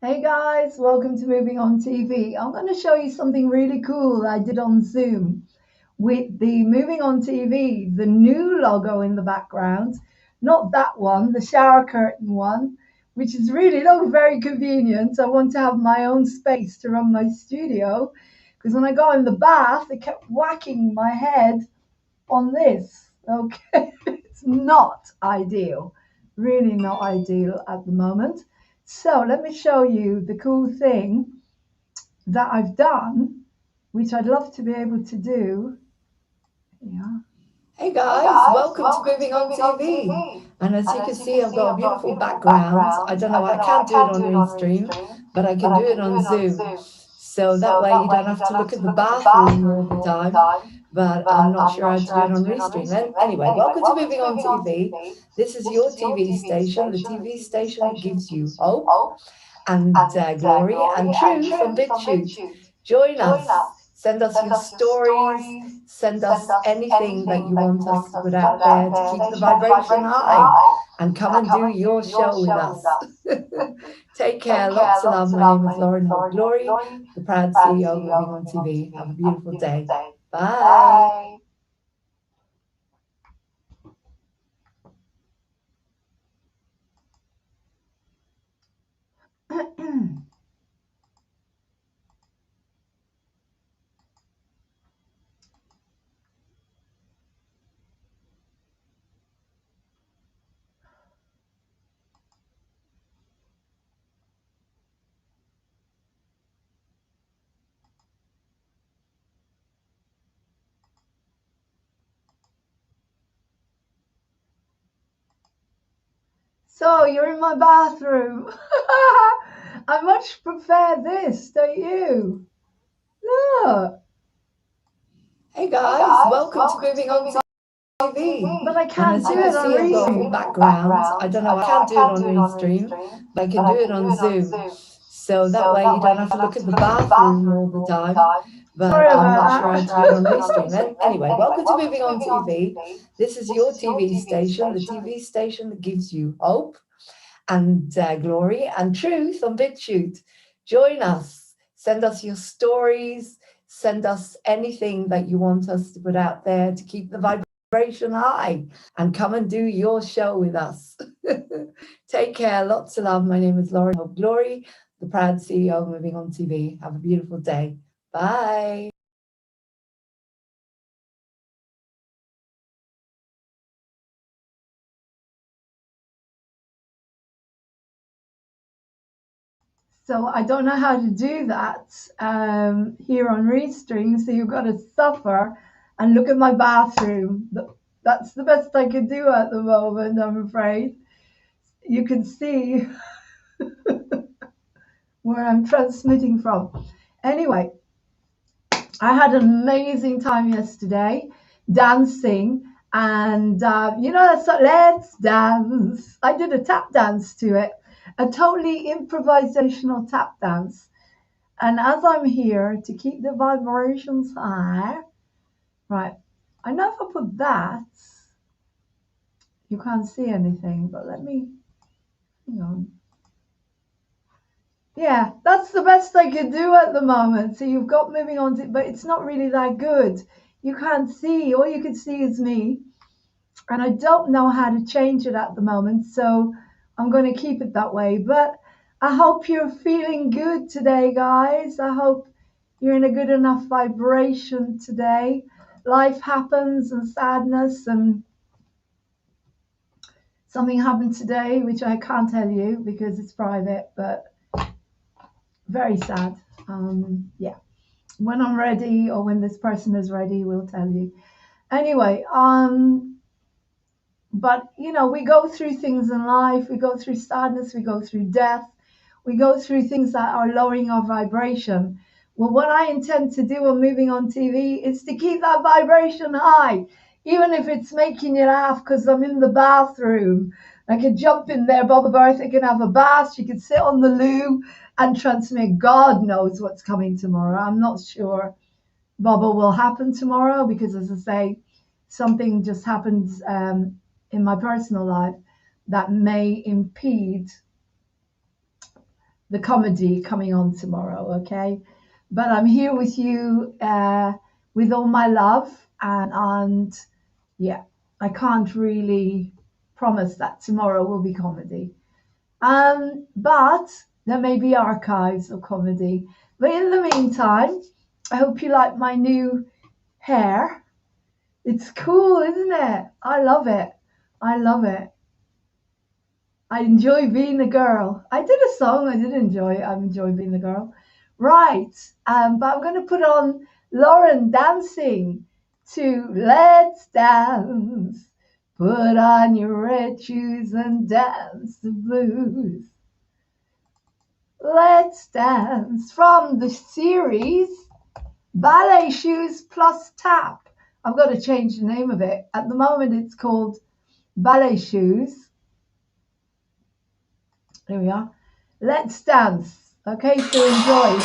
Hey guys, welcome to Moving On TV. I'm going to show you something really cool I did on Zoom with the Moving On TV, the new logo in the background, not that one, the shower curtain one, which is really not very convenient. I want to have my own space to run my studio because when I got in the bath, it kept whacking my head on this. Okay, it's not ideal, really not ideal at the moment. So let me show you the cool thing that I've done, which I'd love to be able to do. Yeah. Hey Hey guys, guys, welcome to welcome to Moving On Moving On TV. TV. And as And you can as you see, can I've see, got a I've got a beautiful beautiful background. I background. don't I know, I don't know, I can't do it can't on do it on Restream, Restream, but I but can I do it can do on it on Zoom. Zoom. So that So way that you way don't you have to don't look have at to the look at the bathroom all bathroom the all the time. time. But I'm But not I'm sure not how to sure do how it to on do it on Restream. Restream. Anyway, Anyway, welcome to welcome to Moving On Moving On TV. TV. This is This your is your TV TV station, the station, the TV TV station that station gives that you gives you hope hope and and glory and glory and truth from truth Big from Shoot. BitChute. Join Join us. us. Send us Send your us your stories. stories. Send Send us us anything that anything you that you want us want to us put to put out out there to there keep to the keep the vibration vibration high high and come and and do come and your do your show with show with us. us. Take Take care. care. Lots of love. Lots of My love. name is My name is Lauren Hope Lauren Hope Glory, Glory, the the proud proud CEO of CEO Moving of On Moving On TV. Have a TV. Have a beautiful beautiful day. day. Bye. Bye. So you're in my bathroom. I much prefer this, don't you? Look, Hey hey guys, guys, welcome to welcome to Moving On Moving On TV. TV. But I And can't as do you can it on see, I've got a full Restream. background. I don't know, I I can't I do it can't on do it on Restream, Restream, but I can but do I it can do on it on Zoom. Zoom. So that So way you that don't way you have to don't look have at to the look at the bathroom all bathroom the all the time. time. But Sorry I'm about not that. sure I'm how not to sure do how it to on do it on Restream. Restream. Anyway, Anyway, welcome to welcome Moving to On Moving On TV. TV. This is This your is your TV TV station, the station. TV station that gives you hope and glory and truth on BitChute. Join us. Send us your stories. Send us anything that you want us to put out there to keep the vibration high and come and do your show with us. Take care. Lots of love. My name is Lauren Hope Glory, the proud CEO of Moving On TV. Have a beautiful day. Bye. So I don't know how to do that here on Restream. So you've got to suffer and look at my bathroom. That's the best I can do at the moment, I'm afraid. You can see where I'm transmitting from. Anyway, I had an amazing time yesterday dancing. And that's what, let's dance. I did a tap dance to it, a totally improvisational tap dance. And as I'm here to keep the vibrations high, right, I know if I put that, you can't see anything, but let me, hang on. Yeah, that's the best I could do at the moment. So you've got moving on to, but it's not really that good. You can't see, all you can see is me. And I don't know how to change it at the moment. So I'm going to keep it that way. But I hope you're feeling good today, guys. I hope you're in a good enough vibration today. Life happens and sadness, and something happened today, which I can't tell you because it's private, but very sad. Yeah. When I'm ready or when this person is ready, we'll tell you. Anyway, but we go through things in life. We go through sadness, we go through death, we go through things that are lowering our vibration. Well, what I intend to do on Moving On TV is to keep that vibration high, even if it's making you laugh because I'm in the bathroom. I could jump in there. Baba Bertha can have a bath. She could sit on the loo and transmit. God knows what's coming tomorrow. I'm not sure Baba will happen tomorrow because, as I say, something just happens in my personal life that may impede the comedy coming on tomorrow, okay? But I'm here with you with all my love, and yeah, I can't really promise that tomorrow will be comedy. But there may be archives of comedy. But in the meantime, I hope you like my new hair. It's cool, isn't it? I love it. I love it. I enjoy being a girl. I did a song. I did enjoy it. I enjoy being a girl. Right. But I'm going to put on Lauren dancing to Let's Dance. Put on your red shoes and dance the blues. Let's Dance from the series Ballet Shoes plus Tap. I've got to change the name of it. At the moment, it's called Ballet Shoes. Here we are. Let's dance. Okay, so enjoy.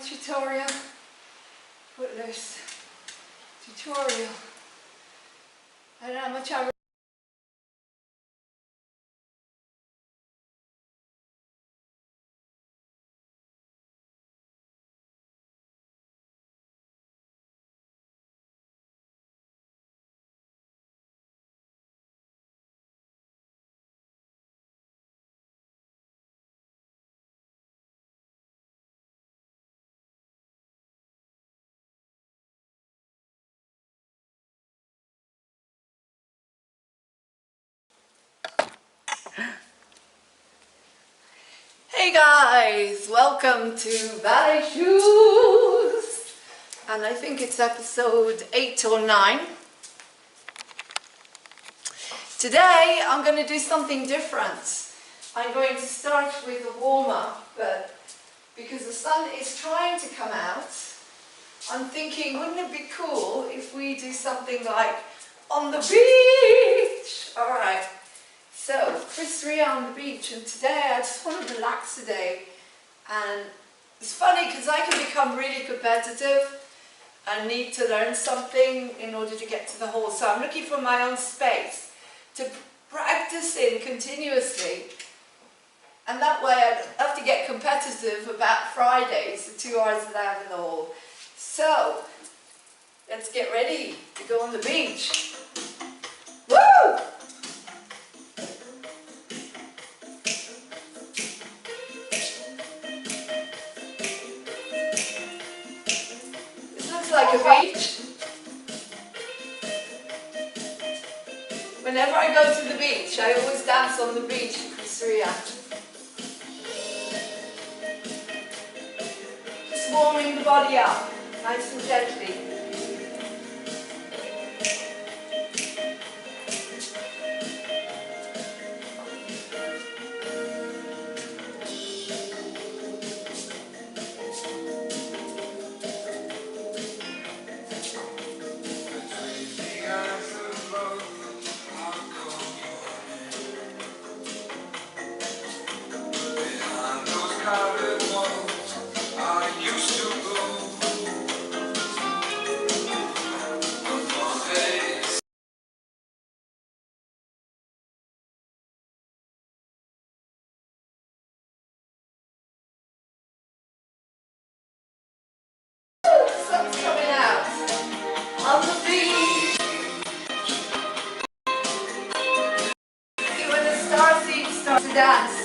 Tutorial. Footloose. Tutorial. I don't know how much I Hey guys, welcome to Ballet Shoes, and I think it's episode 8 or 9. Today I'm going to do something different. I'm going to start with a warm-up, but because the sun is trying to come out, I'm thinking, wouldn't it be cool if we do something like on the beach? Alright, so Rhea on the beach, and today I just want to relax today. And it's funny because I can become really competitive and need to learn something in order to get to the hall. So I'm looking for my own space to practice in continuously. And that way I don't have to get competitive about Fridays, the 2 hours that I have in the hall. So let's get ready to go on the beach. Woo! This looks like a beach. Whenever I go to the beach, I always dance on the beach with Rhea. Just warming the body up, nice and gently. The sun's coming out on the beach. See when the starseeds start to dance.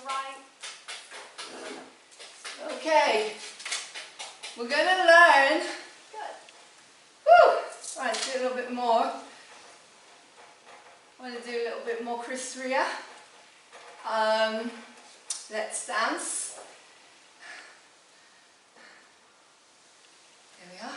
right. Okay, we're going to learn. Good. Woo! Right, do a little bit more. I want to do a little bit more Chris Rhea. Let's dance. There we are.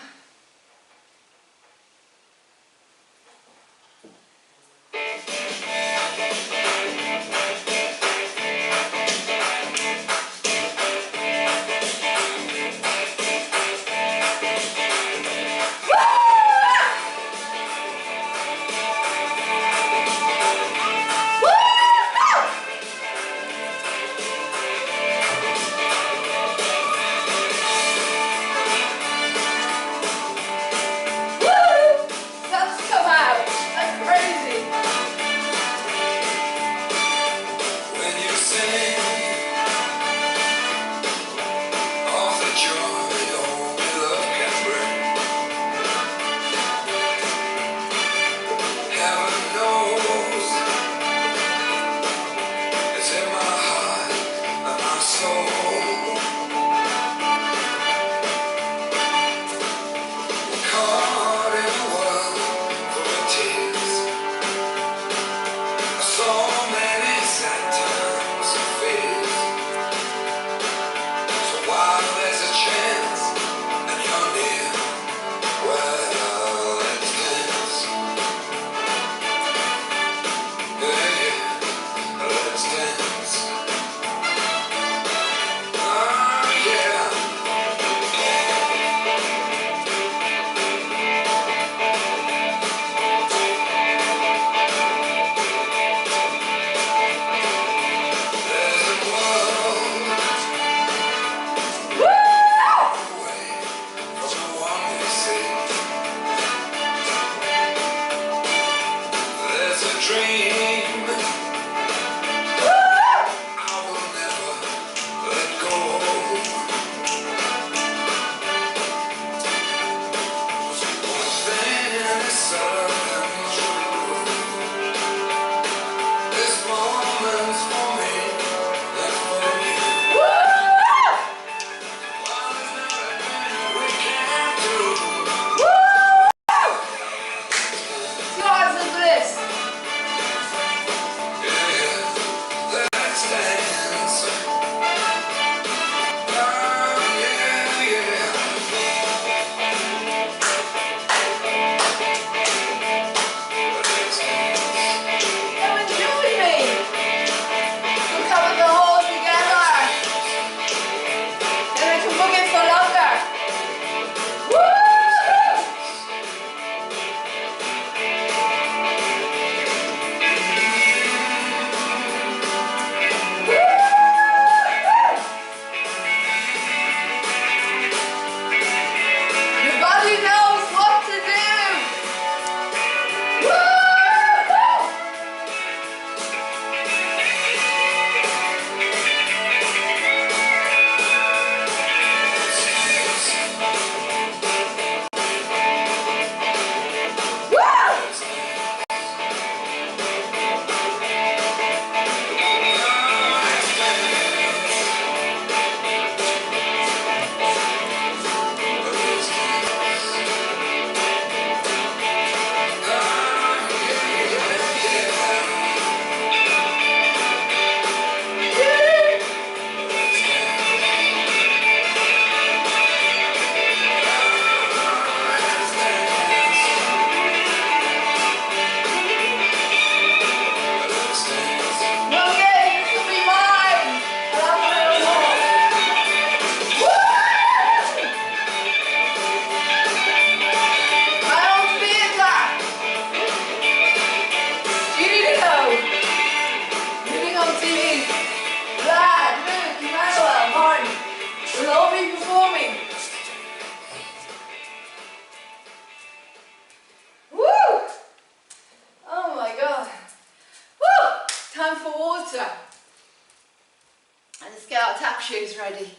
Shoes ready.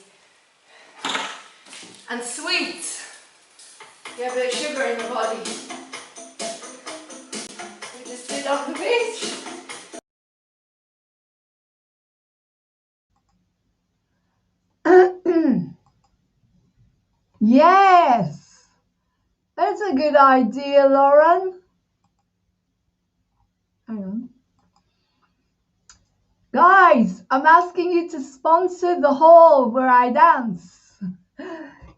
And sweet. Get a bit of sugar in the body. We just did on the beach. a good idea, Lauren. Hang on. Guys, I'm asking you to sponsor the hall where I dance.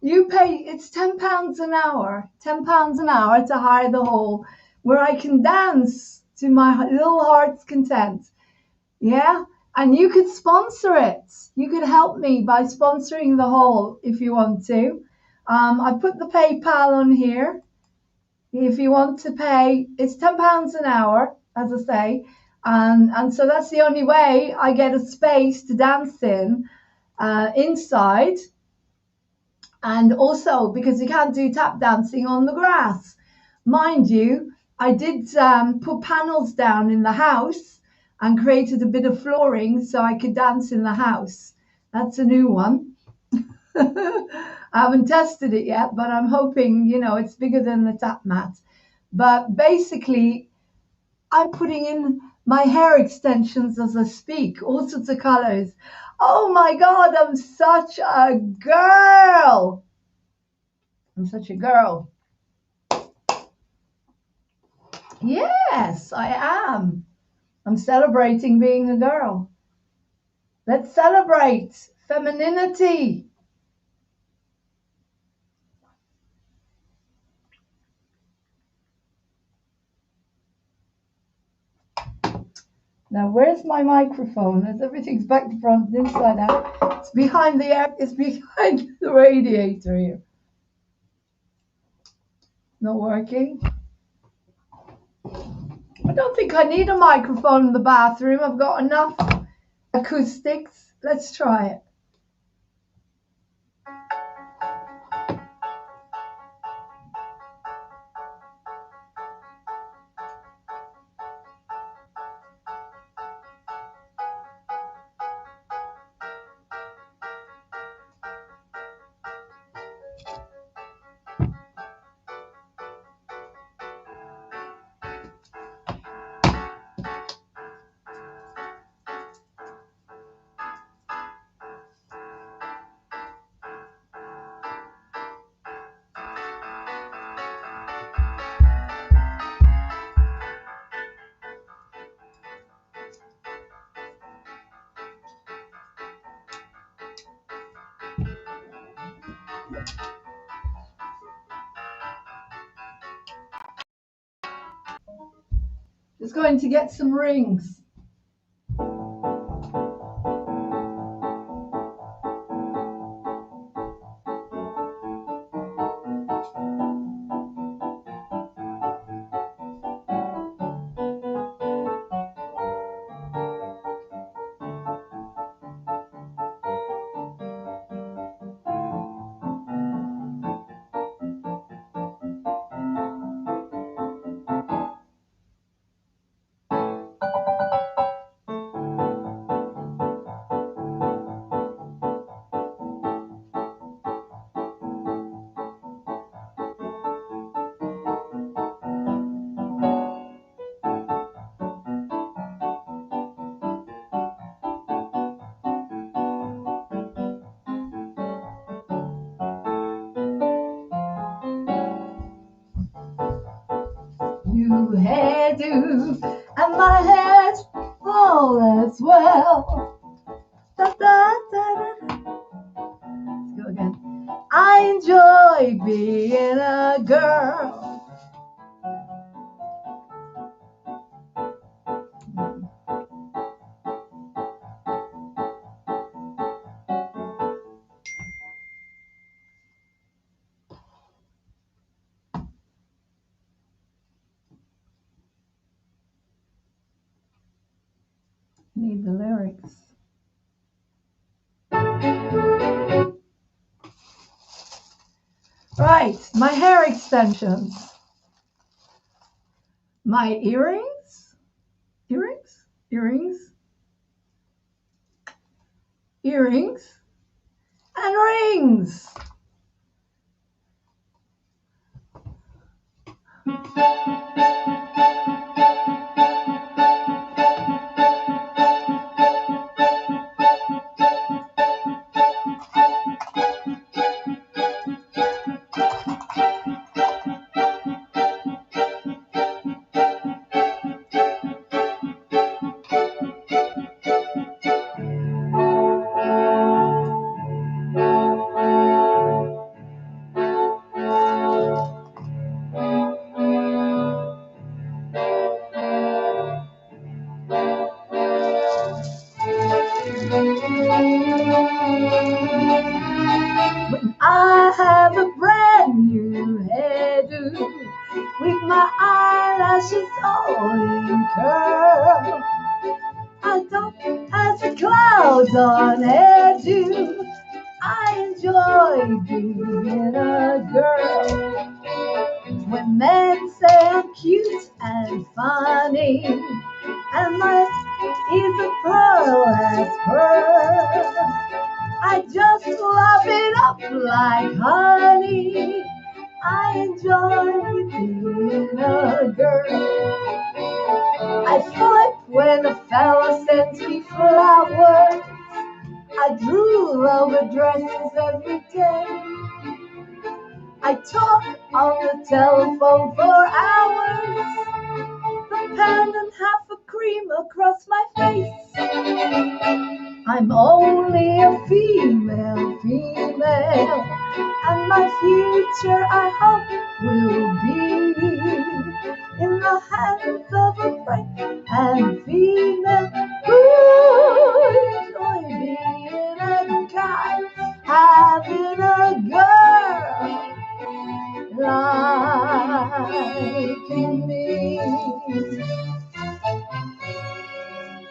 You pay, it's £10 an hour, £10 an hour to hire the hall where I can dance to my little heart's content. Yeah? And you could sponsor it. You could help me by sponsoring the hall if you want to. I put the PayPal on here. If you want to pay, it's £10 an hour, as I say. And so that's the only way I get a space to dance in inside. And also because you can't do tap dancing on the grass. Mind you, I did put panels down in the house and created a bit of flooring so I could dance in the house. That's a new one. I haven't tested it yet, but I'm hoping, it's bigger than the tap mat. But basically, I'm putting in my hair extensions as I speak, all sorts of colors. Oh my God, I'm such a girl. I'm such a girl. Yes, I am. I'm celebrating being a girl. Let's celebrate femininity. Now, where's my microphone? As everything's back to front, inside out. It's behind the radiator here. Not working. I don't think I need a microphone in the bathroom. I've got enough acoustics. Let's try it. Just going to get some rings. New hairdo and my head all as well. Da, da, da, da. Let's go again. I enjoy being a girl. Need the lyrics. Right, my hair extensions. My earrings. Earrings? Earrings. Earrings. And rings. lashes all in curl. I don't as the clouds on air do. I enjoy being a girl. When men say I'm cute and funny, and my is a pearl as pearl, I just love it up like honey. I enjoy being a girl. I flip when a fella sends me flowers. I drool over dresses every day. I talk on the telephone for hours. The pound and half of cream across my face. I'm only a female, and my future I hope will be in the hands of a brave and female who enjoy being a guy, having a girl like me.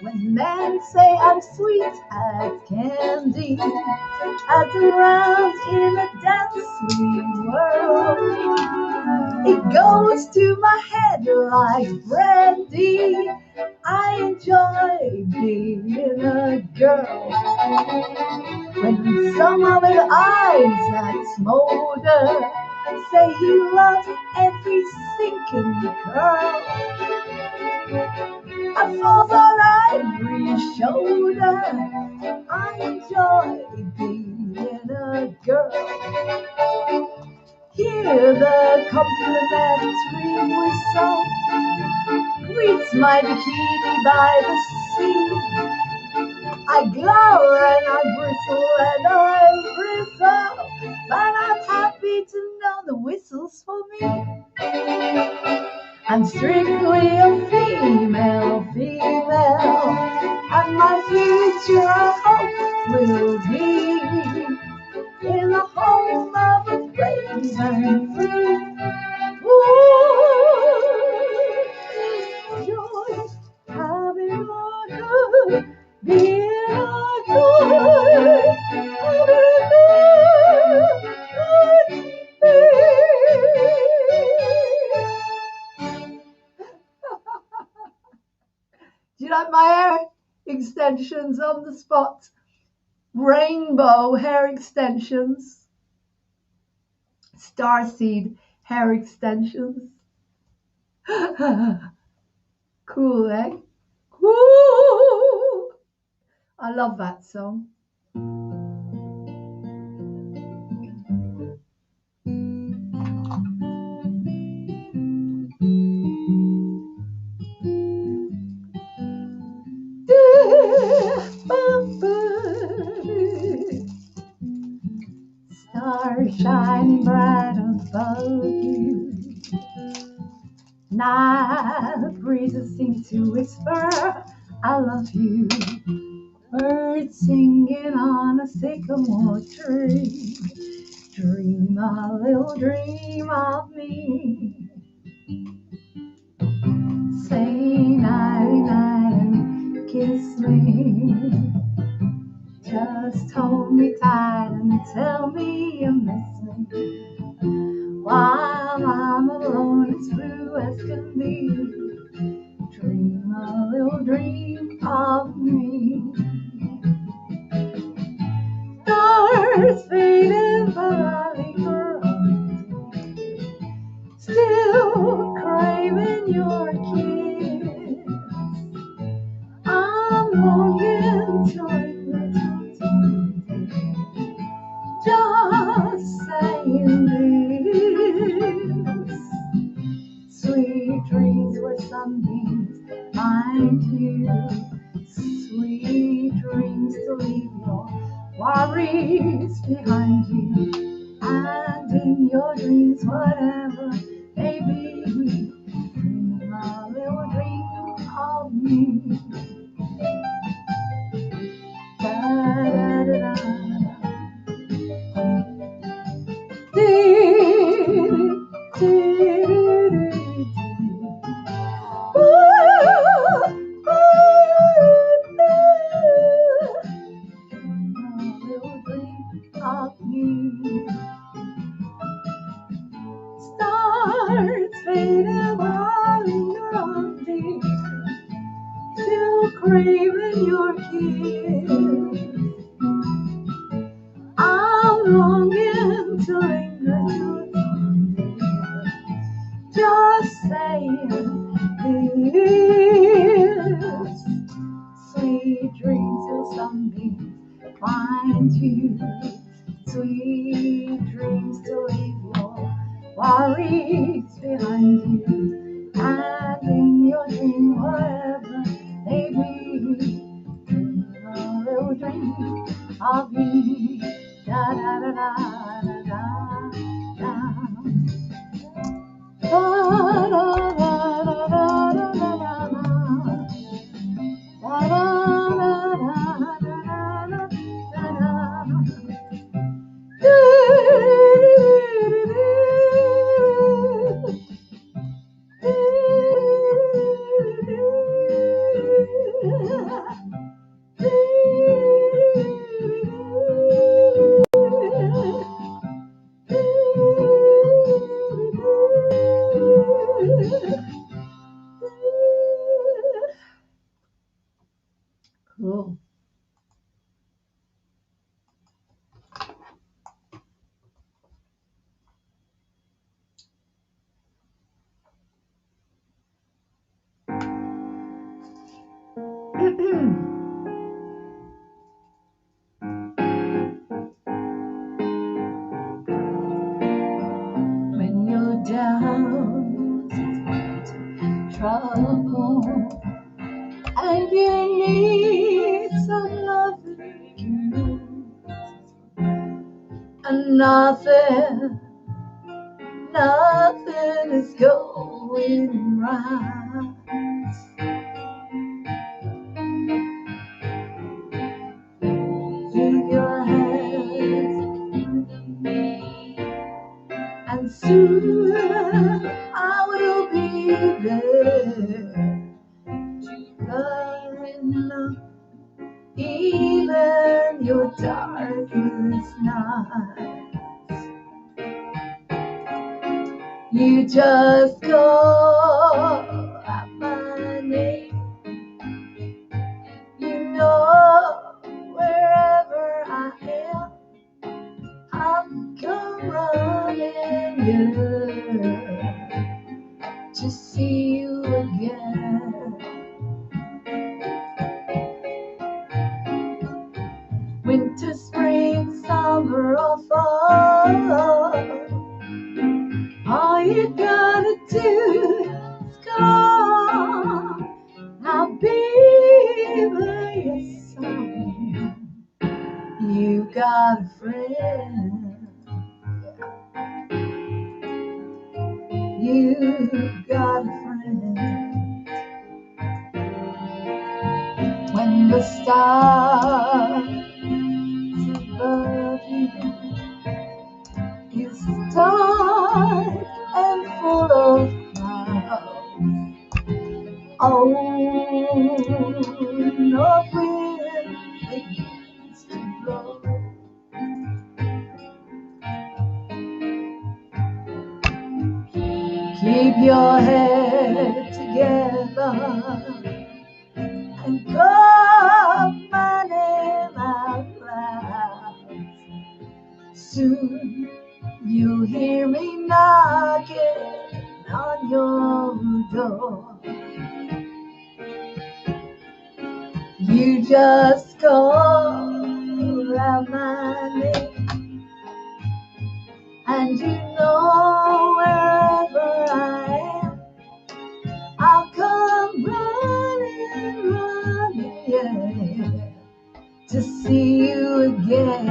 When men say I'm sweet as candy, as around in a dance sweet world, it goes to my head like brandy. I enjoy being a girl. When some with eyes that smolder say he loves every sinking curl, I falls on every shoulder. I enjoy being a girl. Hear the complimentary whistle greets my bikini by the sea. I glower and I bristle and I bristle, but I'm happy to know the whistle's for me. I'm strictly a female, and my future I hope will be in the home of a brave and free. Ooh, joy, having a good, being a good, Do you like my hair extensions on the spot? Rainbow hair extensions. Starseed hair extensions. Cool, eh? Woo! I love that song. Stars shining bright above you. Night breezes seem to whisper, I love you. Birds singing on a sycamore tree. Dream a little dream of me. Say nighty night and kiss me. Just hold me tight and tell me you miss me. While I'm alone as blue as can be. Dream a little dream of me. Stars fading, but I linger on. Still craving your kiss. I'm longing to return to you. Just saying this. Sweet dreams where sunbeams find you. Sweet dreams to leave your worries behind you. And in your dreams, whatever they be, dream a little dream of me. Da, da, da, da. find you. Sweet dreams to leave your worries behind you. And in your dream, wherever they be, a little dream of me. Da da da da da da da. Da da da da da da da da. Da da da da da da da da. Cool. When you're down, trouble, and you need some loving, and nothing is going right. Keep your hands on me, and soon I will be there to lighten up even your darkest night. You just call out my name. You know wherever I am, I'll come running here to see you again. Winter, spring, summer, or fall, all you gotta do is call. I'll be by your side. You got a friend. You got a friend. When the stars above you is dark and full of clouds. Oh, no wind begins to blow. Keep your head together and call my name out loud. Soon you'll hear me knocking on your door. You just call out my name, and you know wherever I am, I'll come running, yeah, to see you again.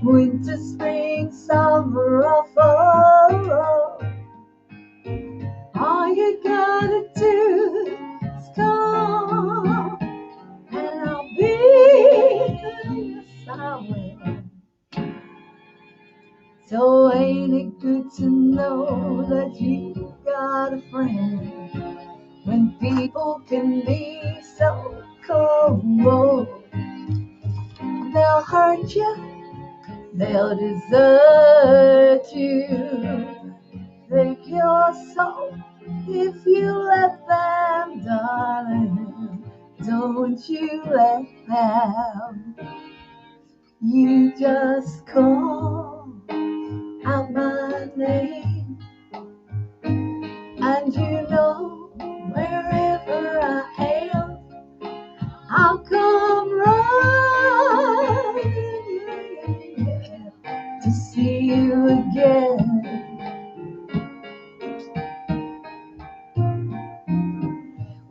Winter, spring, summer, or fall, all you gotta do is call, and I'll be there, yes I will. So ain't it good to know that you got a friend, when people can be so cold? They'll hurt you, they'll desert you, take your soul if you let them, darling. Don't you let them. You just call out my name, and you know wherever I am,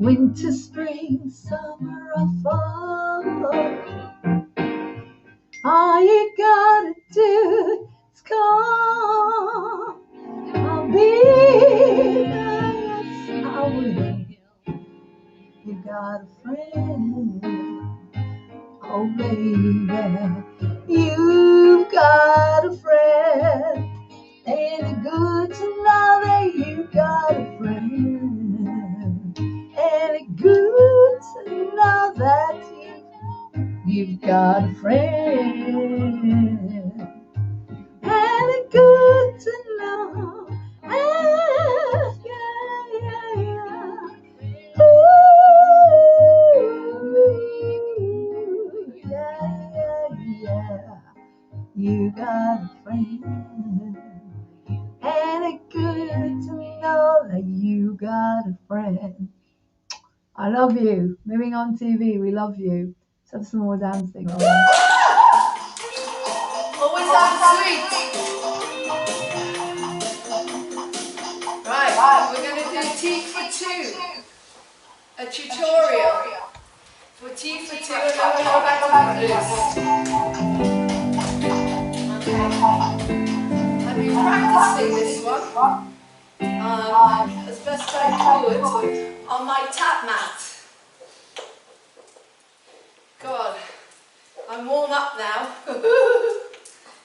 winter, spring, summer, or fall. All you gotta do is call. I'll be there, yes, I will. You got a friend, oh baby, you've got a friend. Ain't it good to know that you got a friend? Ain't it good to know that you've got a friend? Ain't it good to know? Yeah, yeah, yeah. Ooh, yeah, yeah, yeah. You got a friend. Ain't it good to know that you got a friend? I love you. Moving on TV, we love you. Let's have some more dancing. All right. Always have sweet. Right, we're going to do T for 2. A tutorial for T for 2, and then we'll go back to the blues. Okay. I've been practicing this one as best I could on my tap mat. God, I'm warm up now.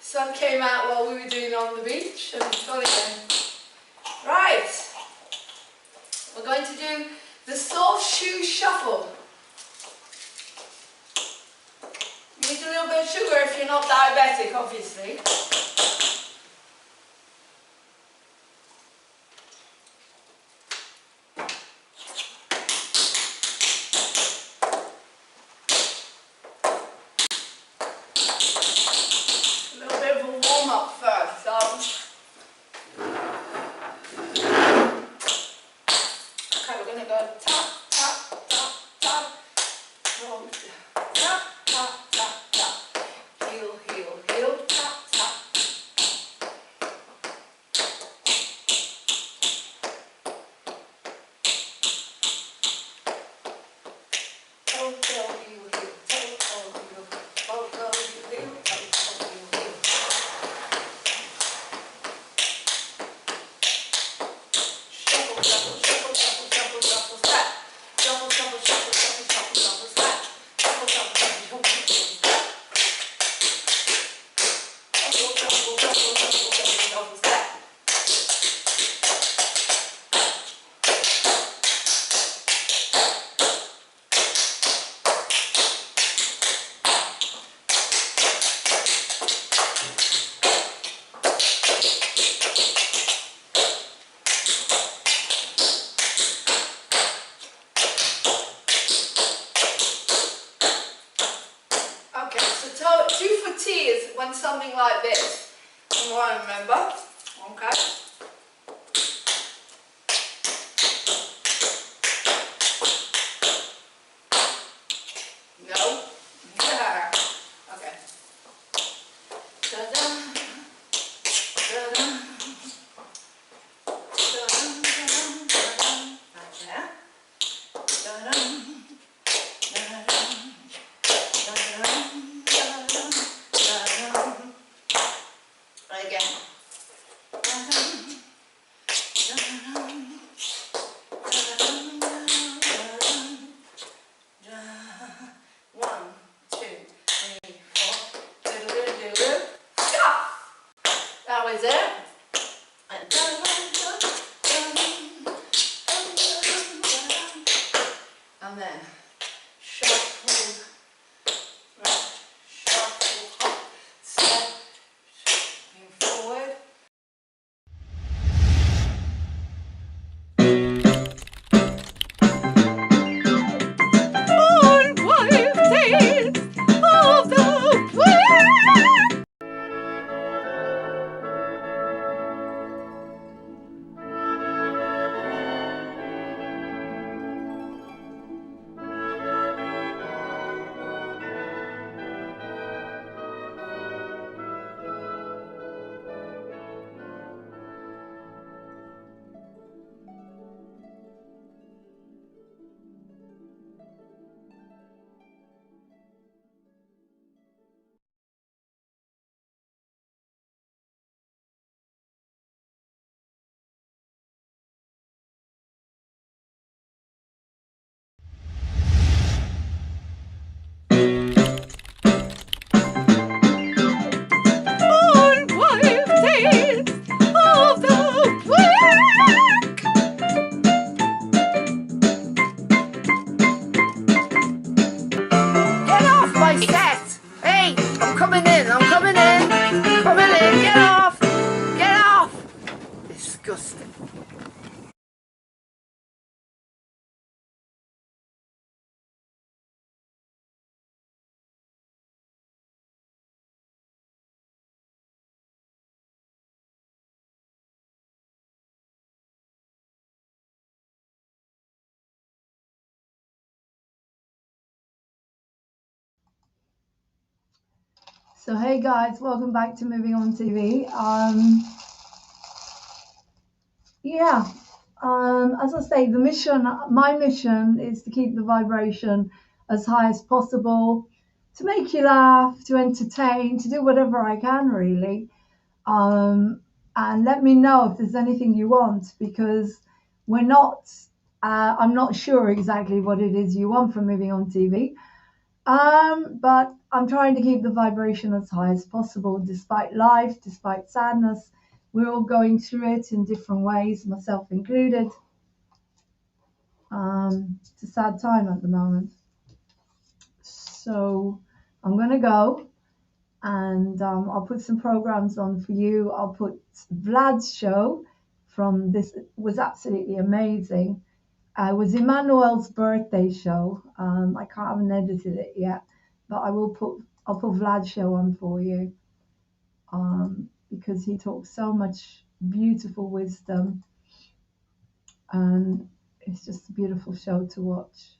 Sun came out while we were doing on the beach and it's gone again. Right, we're going to do the soft shoe shuffle. You need a little bit of sugar if you're not diabetic, obviously. When something like this, from what I remember, okay? No? Yeah. Okay. Da-da, da-da, da-da, da-da, right there. Da-da, da-da, da-da, da-da. Right again. disgusting. So hey guys, welcome back to Moving On TV. As I say, my mission is to keep the vibration as high as possible, to make you laugh, to entertain, to do whatever I can really. And let me know if there's anything you want, because I'm not sure exactly what it is you want from Moving On TV. But I'm trying to keep the vibration as high as possible, despite life, despite sadness. We're all going through it in different ways, myself included. It's a sad time at the moment. So I'm going to go, and I'll put some programs on for you. I'll put Vlad's show from this. It was absolutely amazing. It was Emmanuel's birthday show. I haven't edited it yet, but I'll put Vlad's show on for you, because he talks so much beautiful wisdom, and it's just a beautiful show to watch.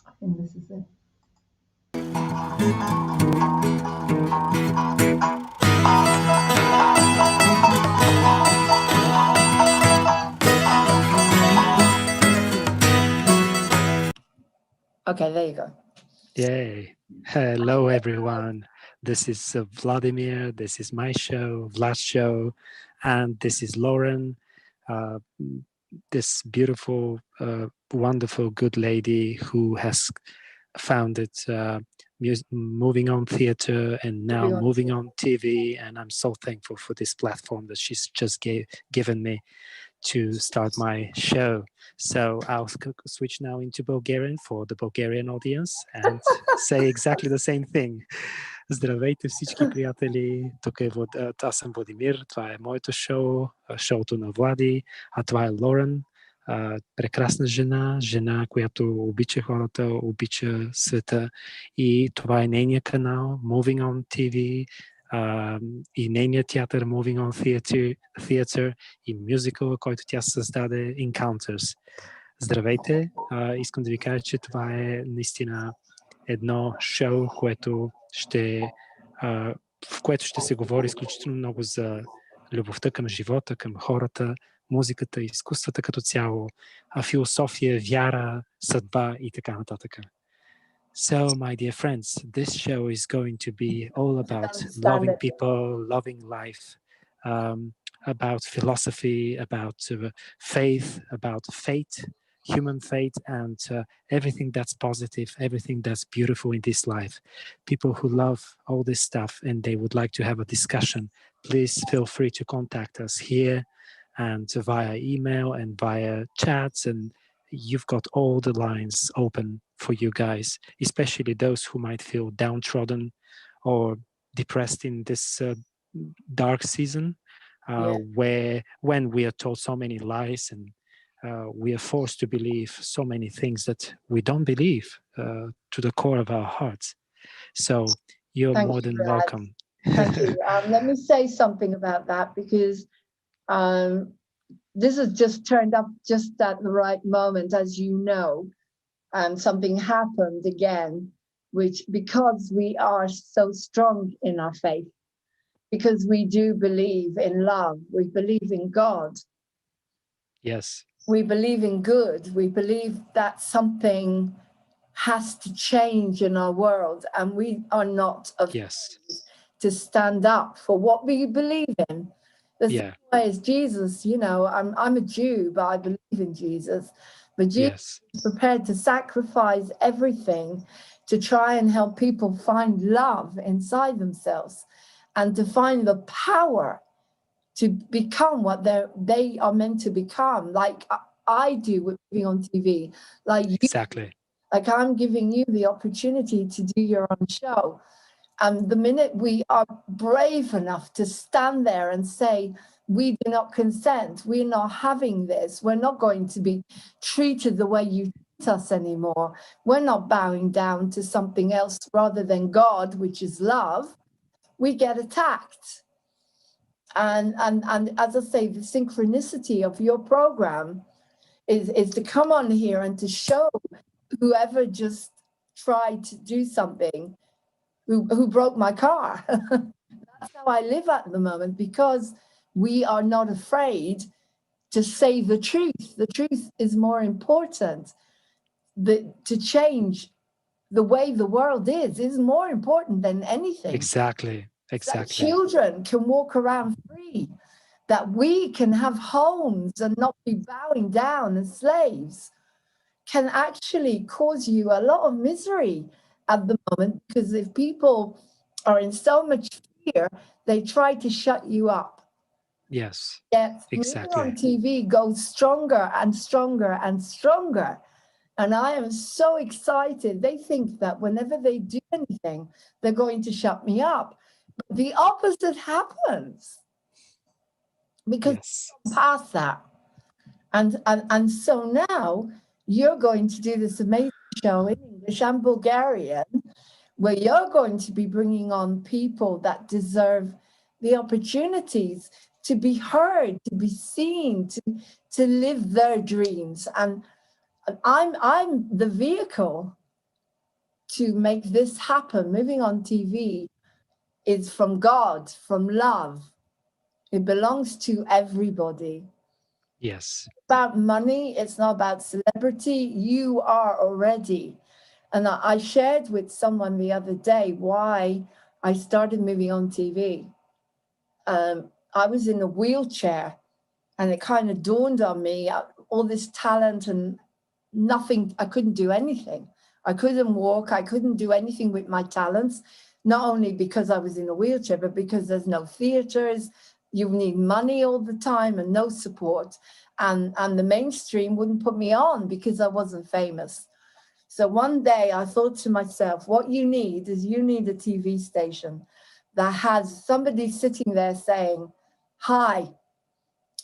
I think this is it. Okay, there you go. Yay. Hello, everyone. This is Vladimir. This is my show, Vlad's show. And this is Lauren, this beautiful, wonderful, good lady who has founded Moving On Theatre and now Moving On TV. And I'm so thankful for this platform that she's just given me to start my show. So I'll switch now into Bulgarian for the Bulgarian audience and say exactly the same thing. Здравейте всички приятели, тук е аз съм Владимир, това е моето шоу, шоуто на Влади, а това е Лорен, прекрасна жена, която обича хората, обича света, и това е нейният канал Moving On TV, и нейният театър Moving On Theatre и мюзикъл, който тя създаде Encounters. Здравейте! Искам да ви кажа, че това е наистина едно шоу, в което ще се говори изключително много за любовта към живота, към хората, музиката, изкуствата като цяло, философия, вяра, съдба и така нататък. So, my dear friends, this show is going to be all about loving people, loving life, about philosophy, about faith, about fate, human fate, and everything that's positive, everything that's beautiful in this life. People who love all this stuff and they would like to have a discussion, please feel free to contact us here and via email and via chats, and you've got all the lines open for you guys, especially those who might feel downtrodden or depressed in this dark season, when we are told so many lies and we are forced to believe so many things that we don't believe to the core of our hearts. So you're more than welcome. Thank you. Let me say something about that, because this has just turned up just at the right moment, as you know. Something happened again, which, because we are so strong in our faith, because we do believe in love, we believe in God. Yes. We believe in good. We believe that something has to change in our world, and we are not afraid Yes. to stand up for what we believe in. The same Yeah. way as Jesus, you know, I'm a Jew, but I believe in Jesus. But Jesus Yes. is prepared to sacrifice everything to try and help people find love inside themselves and to find the power to become what they are meant to become, like I do with being on TV, like you, Exactly. like I'm giving you the opportunity to do your own show. And the minute we are brave enough to stand there and say, we do not consent, we're not having this, we're not going to be treated the way you treat us anymore, we're not bowing down to something else rather than God, which is love, we get attacked. And as I say, the synchronicity of your program is to come on here and to show whoever just tried to do something, who broke my car. That's how I live at the moment, because we are not afraid to say the truth. The truth is more important. To change the way the world is more important than anything. Exactly. That Exactly. children can walk around free, that we can have homes and not be bowing down as slaves, can actually cause you a lot of misery at the moment, because if people are in so much fear, they try to shut you up. Yes. Yet moving on Exactly. TV goes stronger and stronger and stronger. And I am so excited. They think that whenever they do anything, they're going to shut me up. But the opposite happens, because Yes. past that. And so now you're going to do this amazing show in English and Bulgarian, where you're going to be bringing on people that deserve the opportunities to be heard, to be seen, to live their dreams. And I'm the vehicle to make this happen. Moving on TV is from God, from love. It belongs to everybody. Yes. About money, it's not about celebrity. You are already. And I shared with someone the other day why I started moving on TV. I was in a wheelchair, and it kind of dawned on me, all this talent and nothing. I couldn't do anything. I couldn't walk. I couldn't do anything with my talents, not only because I was in a wheelchair, but because there's no theaters. You need money all the time and no support. And the mainstream wouldn't put me on because I wasn't famous. So one day I thought to myself, what you need is you need a TV station that has somebody sitting there saying, hi,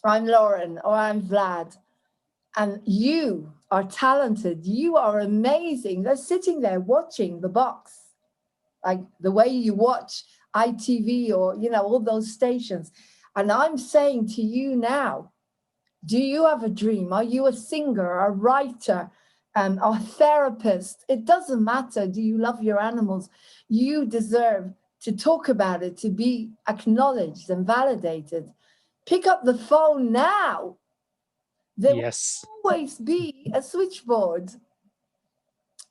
I'm Lauren, or I'm Vlad, and you are talented, you are amazing. They're sitting there watching the box, like the way you watch ITV or, you know, all those stations. And I'm saying to you now, do you have a dream? Are you a singer, a writer, a therapist? It doesn't matter. Do you love your animals? You deserve to talk about it, to be acknowledged and validated. Pick up the phone now. There Yes. will always be a switchboard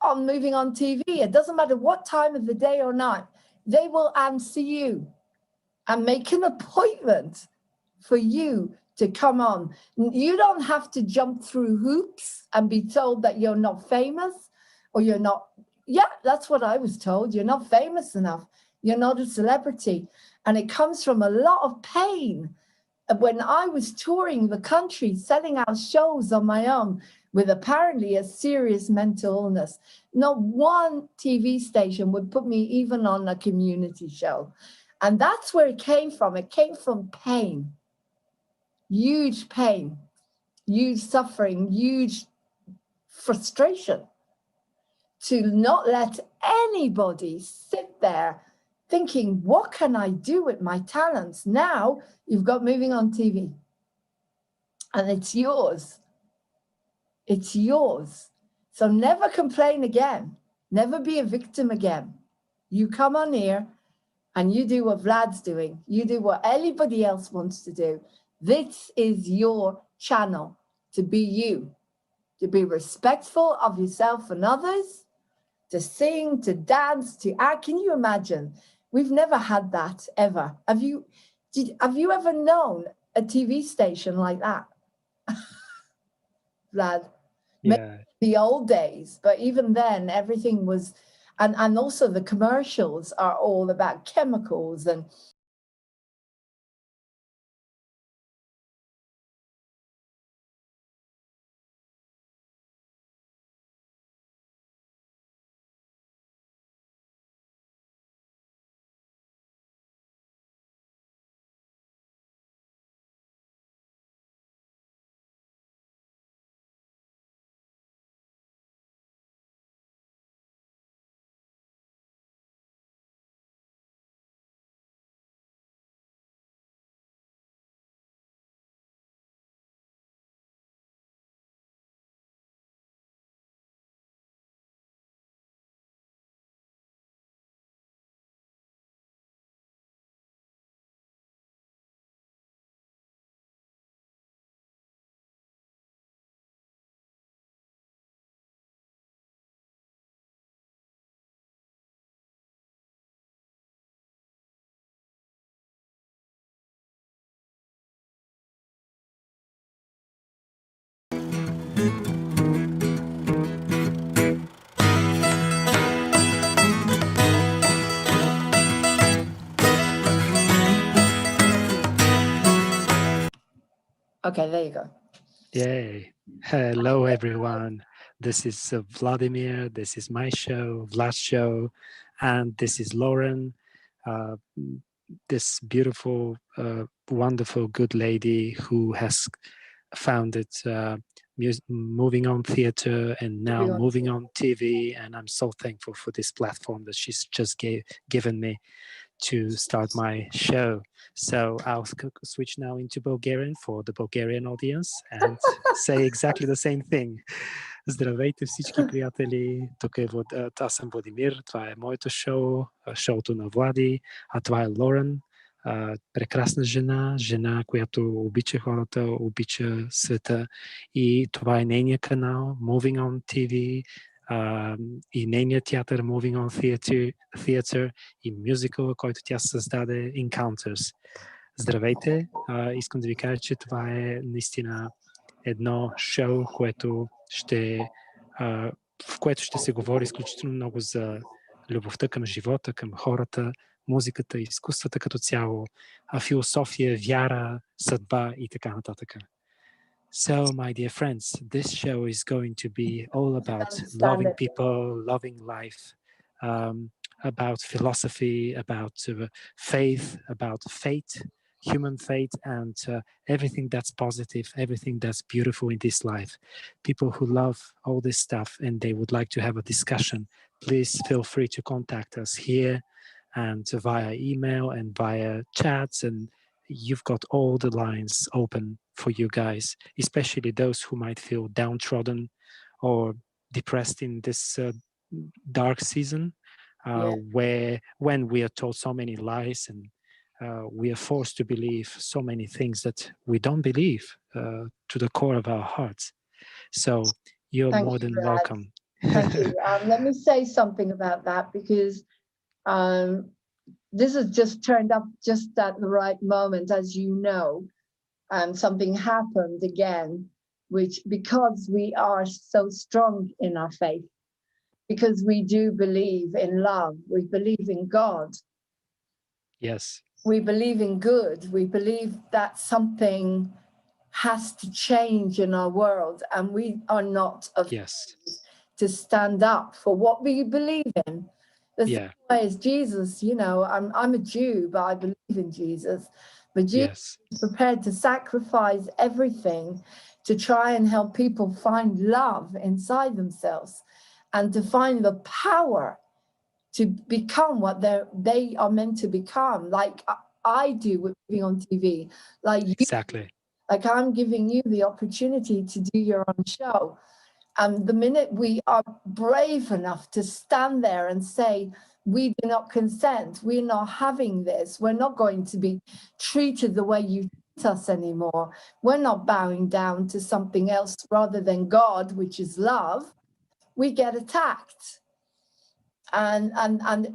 on Moving on TV. It doesn't matter what time of the day or night. They will answer you and make an appointment for you to come on. You don't have to jump through hoops and be told that you're not famous or you're not. Yeah, that's what I was told. You're not famous enough. You're not a celebrity. And it comes from a lot of pain. When I was touring the country, selling out shows on my own with apparently a serious mental illness, not one TV station would put me even on a community show. And that's where it came from. It came from pain, huge pain, huge suffering, huge frustration, to not let anybody sit there thinking, what can I do with my talents? Now you've got Moving on TV. And it's yours. It's yours. So never complain again. Never be a victim again. You come on here and you do what Vlad's doing. You do what anybody else wants to do. This is your channel. to be you, to be respectful of yourself and others, to sing, to dance, to act. Can you imagine? We've never had that ever. Have you ever known a TV station like that? Vlad? Yeah. The old days, but even then everything was, and also the commercials are all about chemicals and okay, there you go. Yay. Hello, everyone. This is Vladimir. This is my show, Vlad's show. And this is Lauren, uh, this beautiful, wonderful, good lady who has founded Moving On Theatre and now Moving On TV. And I'm so thankful for this platform that she's just given me to start my show. So I'll switch now into Bulgarian for the Bulgarian audience and say exactly the same thing. Здравейте всички приятели, тук е аз съм Владимир, това е моето шоу, шоуто на Влади, а това е Лорен, прекрасна жена, която обича хората, обича света и това е нейният канал Moving On TV, и нейният театър Moving On Theatre и мюзикъл, който тя създаде Encounters. Здравейте! Искам да ви кажа, че това е наистина едно шоу, в което ще се говори изключително много за любовта към живота, към хората, музиката, изкуствата като цяло, философия, вяра, съдба и така нататък. So, my dear friends, this show is going to be all about loving people, loving life, about philosophy, about faith, about fate, human fate, and everything that's positive, everything that's beautiful in this life. People who love all this stuff and they would like to have a discussion, please feel free to contact us here and via email and via chats, and you've got all the lines open for you guys, especially those who might feel downtrodden or depressed in this dark season, when we are told so many lies and we are forced to believe so many things that we don't believe to the core of our hearts. So you're more than welcome. Thank you. Let me say something about that, because this has just turned up just at the right moment, as you know, and something happened again, which, because we are so strong in our faith, because we do believe in love, we believe in God. Yes. We believe in good. We believe that something has to change in our world, and we are not afraid to stand up for what we believe in. The same way as Jesus, you know, I'm a Jew, but I believe in Jesus. But Jesus is prepared to sacrifice everything to try and help people find love inside themselves and to find the power to become what they are meant to become, like I do with Moving On TV. Like exactly. Like I'm giving you the opportunity to do your own show. And the minute we are brave enough to stand there and say, we do not consent, we're not having this, we're not going to be treated the way you us anymore. We're not bowing down to something else rather than God, which is love. We get attacked. And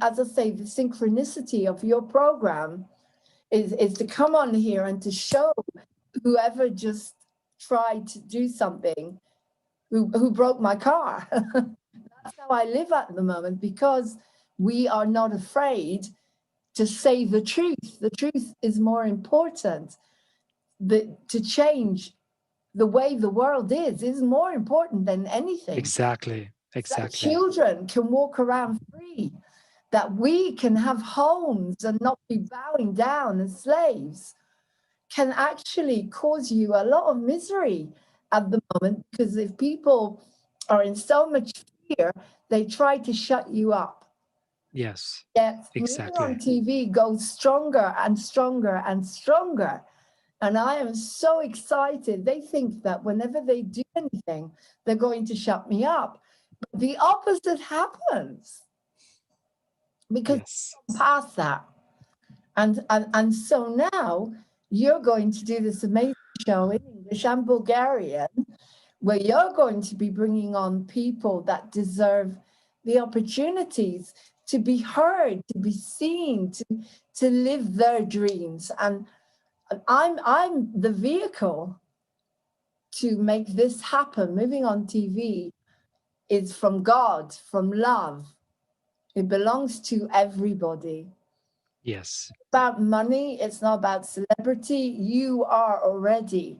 as I say, the synchronicity of your program is to come on here and to show whoever just tried to do something, who broke my car. That's how I live at the moment, because we are not afraid to say the truth. The truth is more important. To change the way the world is more important than anything. Exactly. That children can walk around free, that we can have homes and not be bowing down as slaves, can actually cause you a lot of misery at the moment, because if people are in so much fear, they try to shut you up. Yes, Yet moving exactly. on TV goes stronger and stronger and stronger. And I am so excited. They think that whenever they do anything, they're going to shut me up. But the opposite happens, because Yes. past that. And so now you're going to do this amazing show in English and Bulgarian, where you're going to be bringing on people that deserve the opportunities to be heard, to be seen, to live their dreams. And I'm the vehicle to make this happen. Moving on TV is from God, from love. It belongs to everybody. Yes. About money, it's not about celebrity. You are already.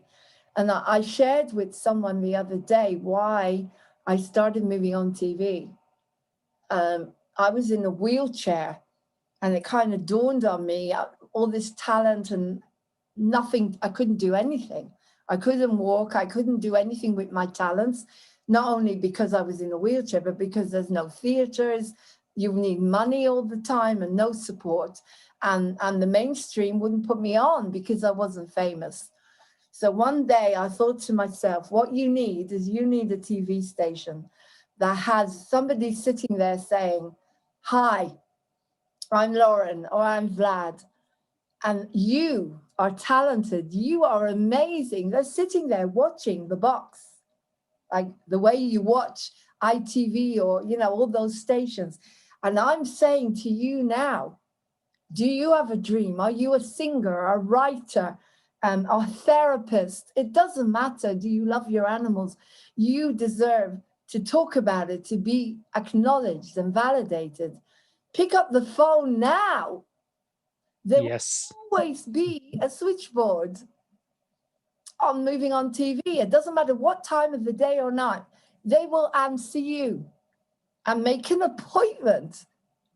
And I shared with someone the other day why I started moving on TV. I was in a wheelchair, and it kind of dawned on me, all this talent and nothing. I couldn't do anything. I couldn't walk. I couldn't do anything with my talents, not only because I was in a wheelchair, but because there's no theaters. You need money all the time and no support. And the mainstream wouldn't put me on because I wasn't famous. So one day I thought to myself, what you need is you need a TV station that has somebody sitting there saying, hi, I'm Lauren, or I'm Vlad, and you are talented, you are amazing. They're sitting there watching the box, like the way you watch ITV or, all those stations. And I'm saying to you now, do you have a dream? Are you a singer, a writer, a therapist? It doesn't matter. Do you love your animals? You deserve to talk about it, to be acknowledged and validated. Pick up the phone now. There Yes. will always be a switchboard on Moving on TV. It doesn't matter what time of the day or night. They will answer you and make an appointment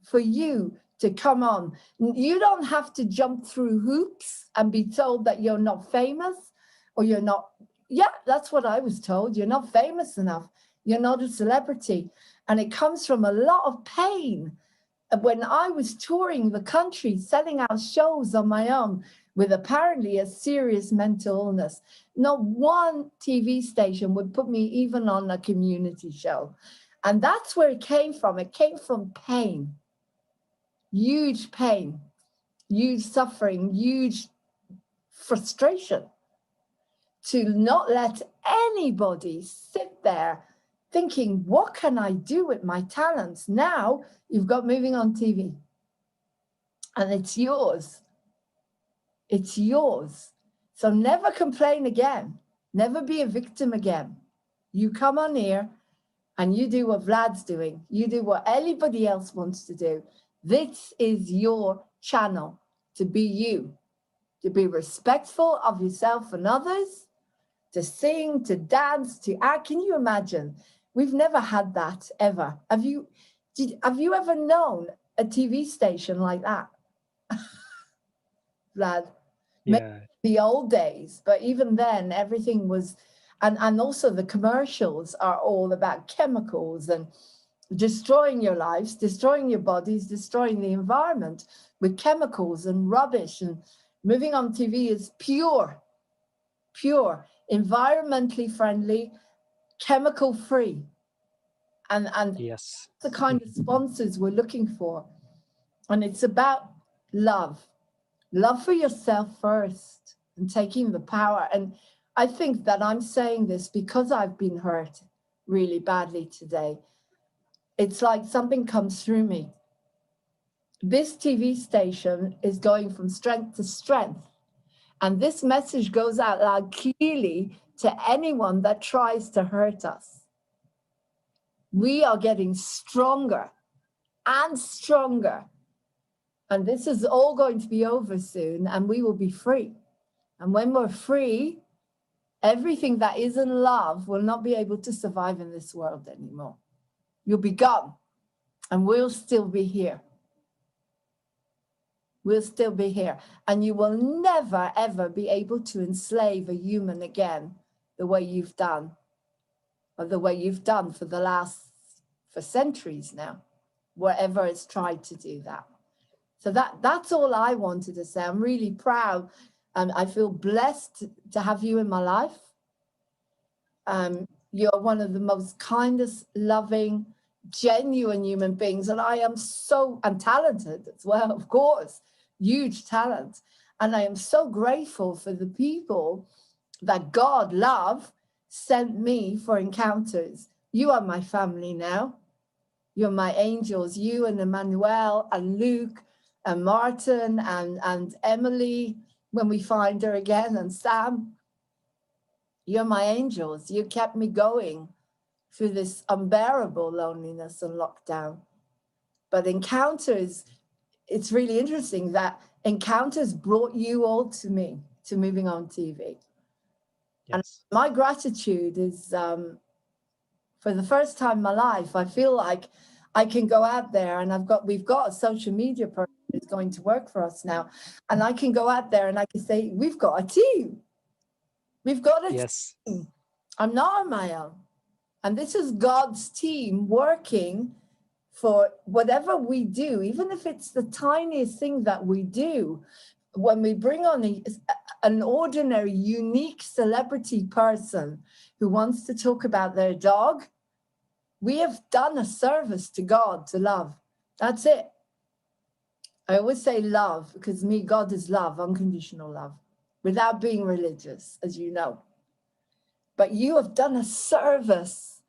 for you to come on. You don't have to jump through hoops and be told that you're not famous or you're not. Yeah, that's what I was told. You're not famous enough. You're not a celebrity. And it comes from a lot of pain. When I was touring the country, selling out shows on my own with apparently a serious mental illness, not one TV station would put me even on a community show. And that's where it came from. It came from pain, huge suffering, huge frustration, to not let anybody sit there thinking, what can I do with my talents? Now you've got Moving on TV. And it's yours. It's yours. So never complain again. Never be a victim again. You come on here and you do what Vlad's doing. You do what anybody else wants to do. This is your channel to be you, to be respectful of yourself and others, to sing, to dance, to act. Can you imagine? We've never had that ever. Have you ever known a TV station like that? Vlad, Yeah. the old days, but even then everything was, and also the commercials are all about chemicals and destroying your lives, destroying your bodies, destroying the environment with chemicals and rubbish. And Moving on TV is pure, environmentally friendly, chemical free, and Yes. the kind of sponsors we're looking for. And it's about love for yourself first. and taking the power. And I think that I'm saying this because I've been hurt really badly today. It's like something comes through me. This TV station is going from strength to strength. And this message goes out loud clearly to anyone that tries to hurt us. We are getting stronger and stronger. And this is all going to be over soon, and we will be free. And when we're free, everything that isn't love will not be able to survive in this world anymore. You'll be gone, and we'll still be here. We'll still be here. And you will never, ever be able to enslave a human again the way you've done, or the way you've done for centuries now, wherever it's tried to do that. So that's all I wanted to say. I'm really proud. I feel blessed to have you in my life. You're one of the most kindest, loving, genuine human beings. And I am and talented as well, of course, huge talent. And I am so grateful for the people that God, love, sent me for encounters. You are my family now. You're my angels, you and Emmanuel and Luke and Martin and Emily, when we find her again, and Sam. You're my angels. You kept me going through this unbearable loneliness and lockdown. But encounters, it's really interesting that encounters brought you all to me, to Moving On TV. Yes. And my gratitude is, for the first time in my life, I feel like I can go out there, and we've got a social media person who's going to work for us now. And I can go out there and I can say, we've got a team. We've got a team. I'm not on my own. And this is God's team working for whatever we do, even if it's the tiniest thing that we do. When we bring on an ordinary, unique celebrity person who wants to talk about their dog, we have done a service to God, to love. That's it. I always say love, because God is love, unconditional love, without being religious, as you know. But you have done a service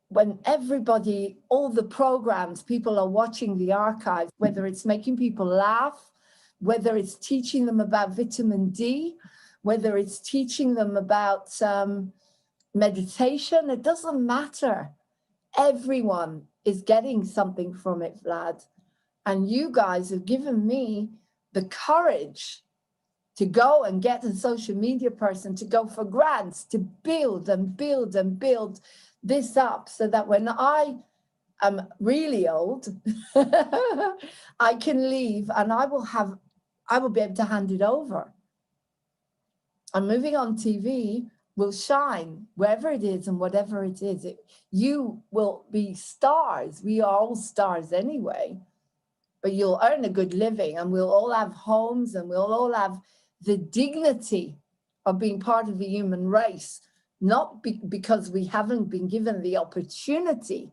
when everybody, all the programs, people are watching the archives, whether it's making people laugh, whether it's teaching them about vitamin D, whether it's teaching them about meditation, it doesn't matter. Everyone is getting something from it, Vlad. And you guys have given me the courage to go and get a social media person, to go for grants, to build and build and build this up, so that when I am really old, I can leave and I will be able to hand it over. And Moving On TV will shine wherever it is and whatever it is. You will be stars. We are all stars anyway, but you'll earn a good living, and we'll all have homes, and we'll all have the dignity of being part of the human race, not because we haven't been given the opportunity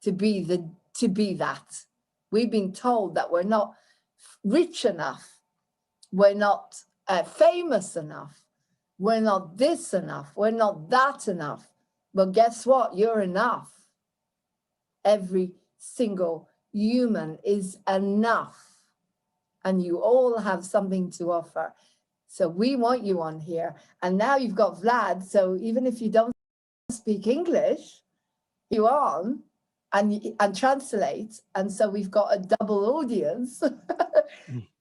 to be that. We've been told that we're not rich enough, we're not famous enough, we're not this enough, we're not that enough. But guess what? You're enough. Every single human is enough, and you all have something to offer. So we want you on here. And now you've got Vlad, so even if you don't speak English, you on and translate, and so we've got a double audience.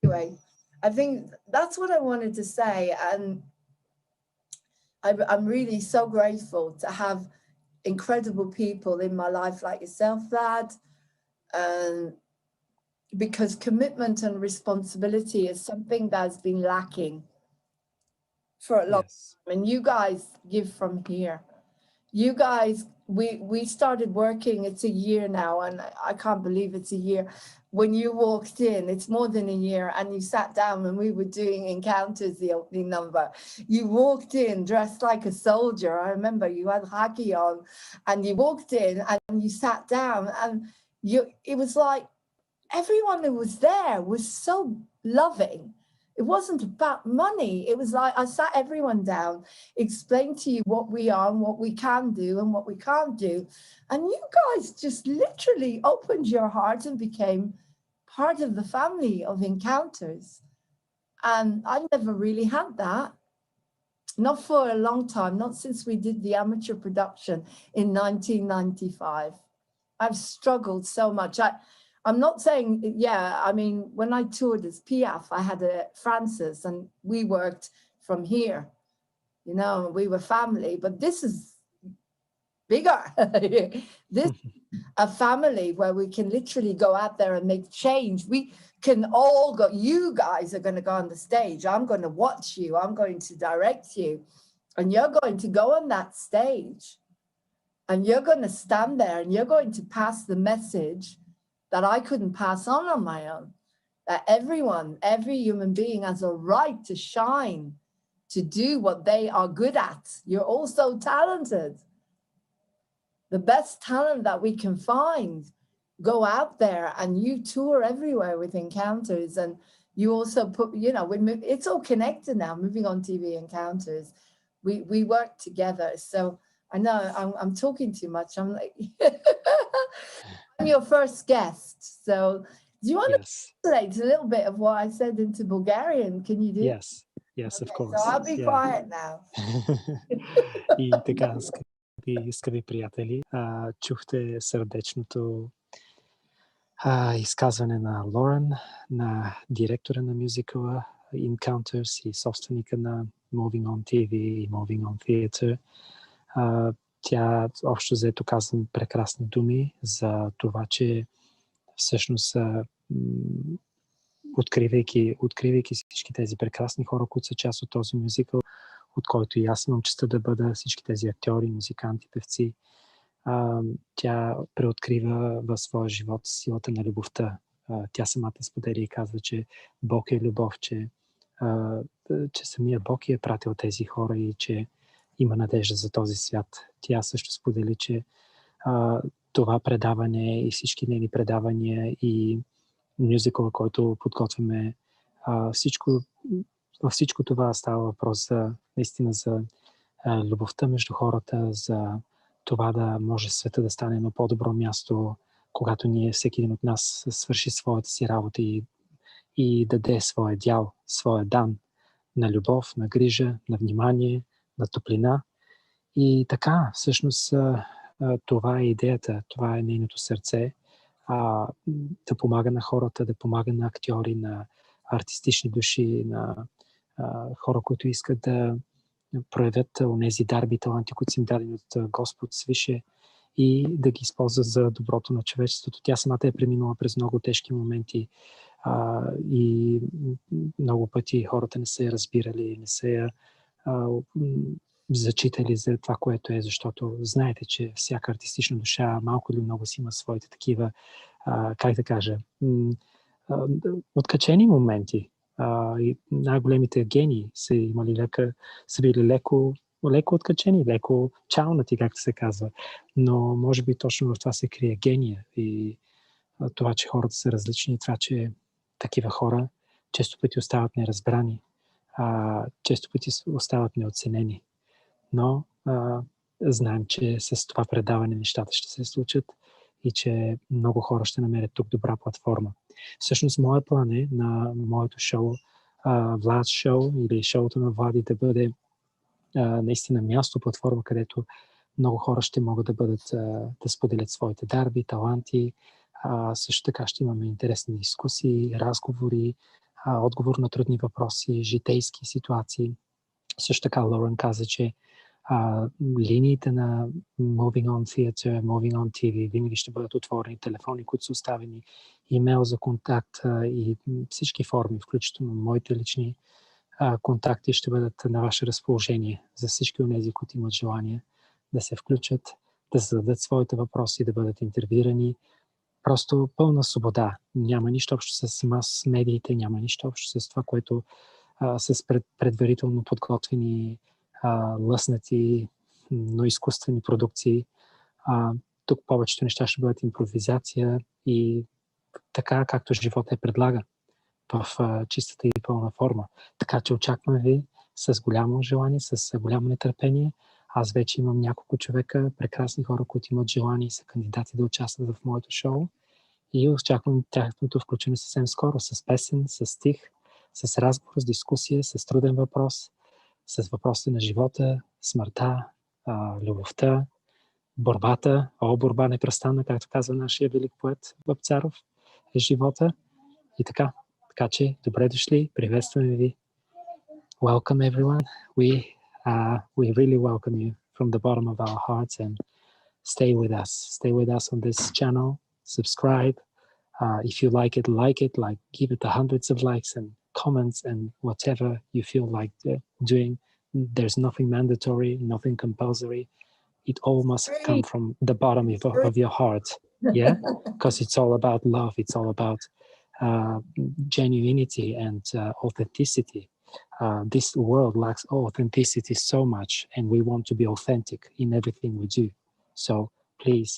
Anyway, I think that's what I wanted to say, and I'm really so grateful to have incredible people in my life like yourself, Vlad, because commitment and responsibility is something that's been lacking for a long time. And you guys give from here. You guys, we started working, it's a year now, and I can't believe it's a year. When you walked in, it's more than a year, and you sat down when we were doing Encounters, the opening number. You walked in dressed like a soldier. I remember you had khaki on, and you walked in and you sat down, and it was like everyone who was there was so loving It wasn't about money. It was like I sat everyone down, explained to you what we are and what we can do and what we can't do. And you guys just literally opened your heart and became part of the family of Encounters. And I never really had that. Not for a long time, not since we did the amateur production in 1995. I've struggled so much. I'm not saying, yeah, I mean, when I toured as Piaf, I had a Francis and we worked from here, you know, we were family, but this is bigger. This a family where we can literally go out there and make change. We can all go, you guys are going to go on the stage. I'm going to watch you. I'm going to direct you. And you're going to go on that stage and you're going to stand there and you're going to pass the message that I couldn't pass on my own. That everyone, every human being has a right to shine, to do what they are good at. You're all so talented. The best talent that we can find, go out there and you tour everywhere with Encounters. And you also put, you know, it's all connected now, Moving on TV Encounters. We work together. So I know I'm talking too much. I'm like, I'm your first guest. So do you want to translate a little bit of what I said into Bulgarian? Can you do? Yes, okay, of course. So I'll be quiet now. И така, скъпи приятели, чухте сърдечното изказване на Лорен, на директора на мюзикъла Encounters и собственика на Moving on TV и Moving on Theatre. Тя общо взето казвам прекрасни думи за това, че всъщност откривайки всички тези прекрасни хора, които са част от този мюзикъл, от който и аз имам честта да бъда, всички тези актьори, музиканти, певци, тя преоткрива в своя живот силата на любовта. Тя самата споделя и казва, че Бог е любов, че самия Бог е пратил тези хора и че има надежда за този свят. Тя също сподели, че това предаване и всички нейни предавания и мюзикъла, който подготвяме, във всичко това става въпрос наистина за любовта между хората, за това да може света да стане едно по-добро място, когато всеки един от нас свърши своята си работа и даде своя дял, своя дан на любов, на грижа, на внимание, на топлина. И така, всъщност, това е идеята, това е нейното сърце, да помага на хората, да помага на актьори, на артистични души, на хора, които искат да проявят онези дарби и таланти, които са им дадени от Господ свише и да ги използват за доброто на човечеството. Тя самата е преминала през много тежки моменти и много пъти хората не са я разбирали, не са я зачитали за това, което е, защото знаете, че всяка артистична душа малко или много си има своите такива, как да кажа, откачени моменти. И най-големите гении са били леко откачени, леко чалнати, както се казва. Но може би точно в това се крие гения и това, че хората са различни, това, че такива хора често пъти остават неразбрани, често пъти остават неоценени. Но знаем, че с това предаване нещата ще се случат и че много хора ще намерят тук добра платформа. Всъщност, моят план е на моето шоу, Влад шоу или шоуто на Влади, да бъде наистина място, платформа, където много хора ще могат да споделят своите дарби, таланти. Също така ще имаме интересни дискусии, разговори, отговор на трудни въпроси, житейски ситуации. Също така Лорен каза, че линиите на Moving on Theatre, Moving on TV винаги ще бъдат отворени, телефони, които са оставени, имейл за контакт и всички форми, включително моите лични контакти ще бъдат на ваше разположение за всички от тези, които имат желание да се включат, да зададат своите въпроси, да бъдат интервюирани. Просто пълна свобода. Няма нищо общо с мас-медиите, няма нищо общо с това, което с предварително подготвени лъснати, но изкуствени продукции. Тук повечето неща ще бъдат импровизация и така, както живота предлага. в чистата и пълна форма. Така че очаквам ви с голямо желание, с голямо нетърпение. Аз вече имам няколко човека, прекрасни хора, които имат желание и са кандидати да участват в моето шоу. И очаквам тяхното включване съвсем скоро, с песен, с стих, с разговор, с дискусия, с труден въпрос, с въпросите на живота, смъртта, любовта, борбата. Борба непрестанна, както казва нашия велик поет Вапцаров, е живота. И така. Така че, добре дошли, приветстваме ви. Welcome everyone. We really welcome you from the bottom of our hearts, and stay with us. Stay with us on this channel. Subscribe. If you like it, like give it the hundreds of likes and comments and whatever you feel like doing. There's nothing mandatory, nothing compulsory. It all must come from the bottom of your heart. Yeah, because it's all about love. It's all about genuinity and authenticity. This world lacks authenticity so much, and we want to be authentic in everything we do. So please,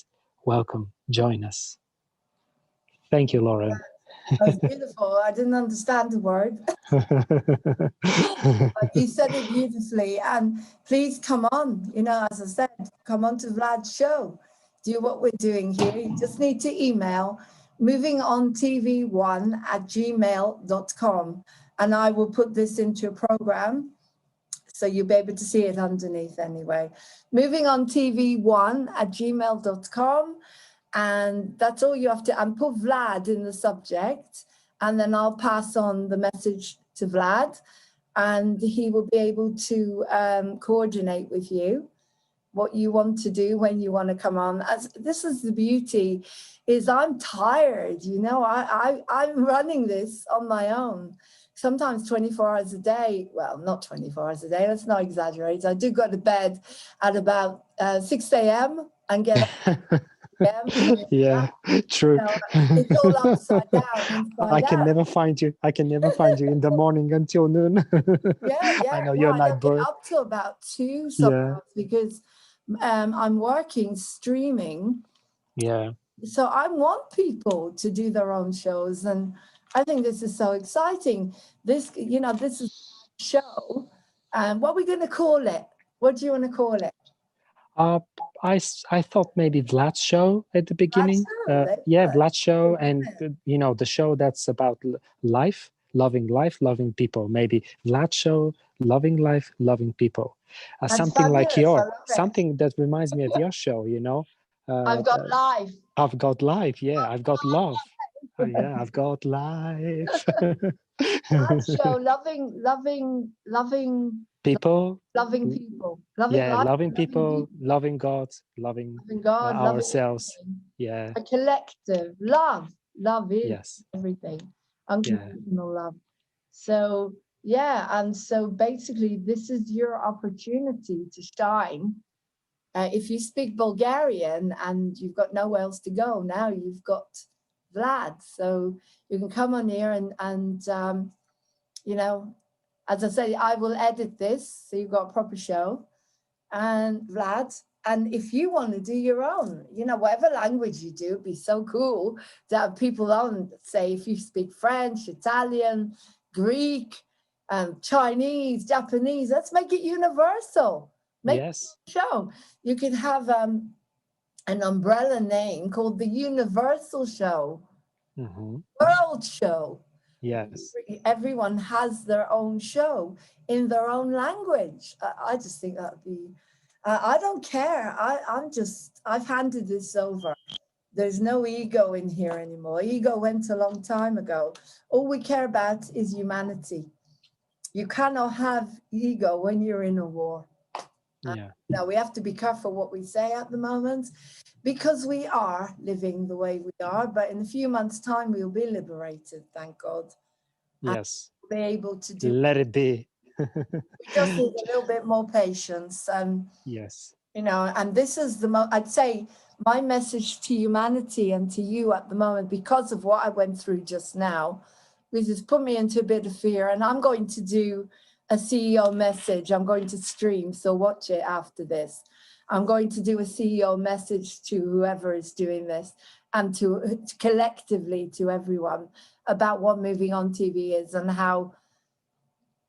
welcome, join us. Thank you, Lauren. That was beautiful. I didn't understand the word. But you said it beautifully. And please come on, as I said, come on to Vlad's show. Do what we're doing here. You just need to email movingontv1@gmail.com, and I will put this into a program so you'll be able to see it underneath anyway. movingontv1@gmail.com. And that's all you have to, and put Vlad in the subject, and then I'll pass on the message to Vlad, and he will be able to coordinate with you what you want to do when you want to come on. This is the beauty, is I'm tired, I'm running this on my own. Sometimes 24 hours a day. Well, not 24 hours a day, let's not exaggerate. I do go to bed at about 6 a.m. and get up. Yeah, true. It's all upside down. I can never find you. I can never find you in the morning until noon. Yeah. I know you're night bird. Up to about 2 sometimes because I'm working streaming. Yeah. So I want people to do their own shows, and I think this is so exciting. This is a show, and what are we going to call it? What do you want to call it? I thought maybe Vlad's show at the beginning. Vlad's show, and the show that's about life, loving people. Maybe Vlad's show, loving life, loving people. Something like something that reminds me of your show. I've got life. I've got life. Yeah, I've got love. Yeah, I've got life. Vlad's show, loving people. Loving people. Loving people, loving God, loving ourselves. Yeah. A collective love. Love is everything. Unconditional love. So, and so basically this is your opportunity to shine. If you speak Bulgarian and you've got nowhere else to go, now you've got Vlad. So you can come on here and as I say, I will edit this, so you've got a proper show. And Vlad, and if you want to do your own, whatever language you do, it'd be so cool to have people on, say, if you speak French, Italian, Greek, Chinese, Japanese, let's make it universal. Make a show. You could have an umbrella name called the Universal Show, World Show. Yes. Everyone has their own show in their own language. I just think that would be, I don't care. I've handed this over. There's no ego in here anymore. Ego went a long time ago. All we care about is humanity. You cannot have ego when you're in a war. Now we have to be careful what we say at the moment, because we are living the way we are, but in a few months' time we'll be liberated, thank God. Yes. And be able to do. Let it be. We just need a little bit more patience. Yes. And this is I'd say my message to humanity and to you at the moment, because of what I went through just now, which has put me into a bit of fear. And I'm going to do a CEO message. I'm going to stream, so watch it after this. I'm going to do a CEO message to whoever is doing this, and to collectively to everyone, about what moving on TV is and how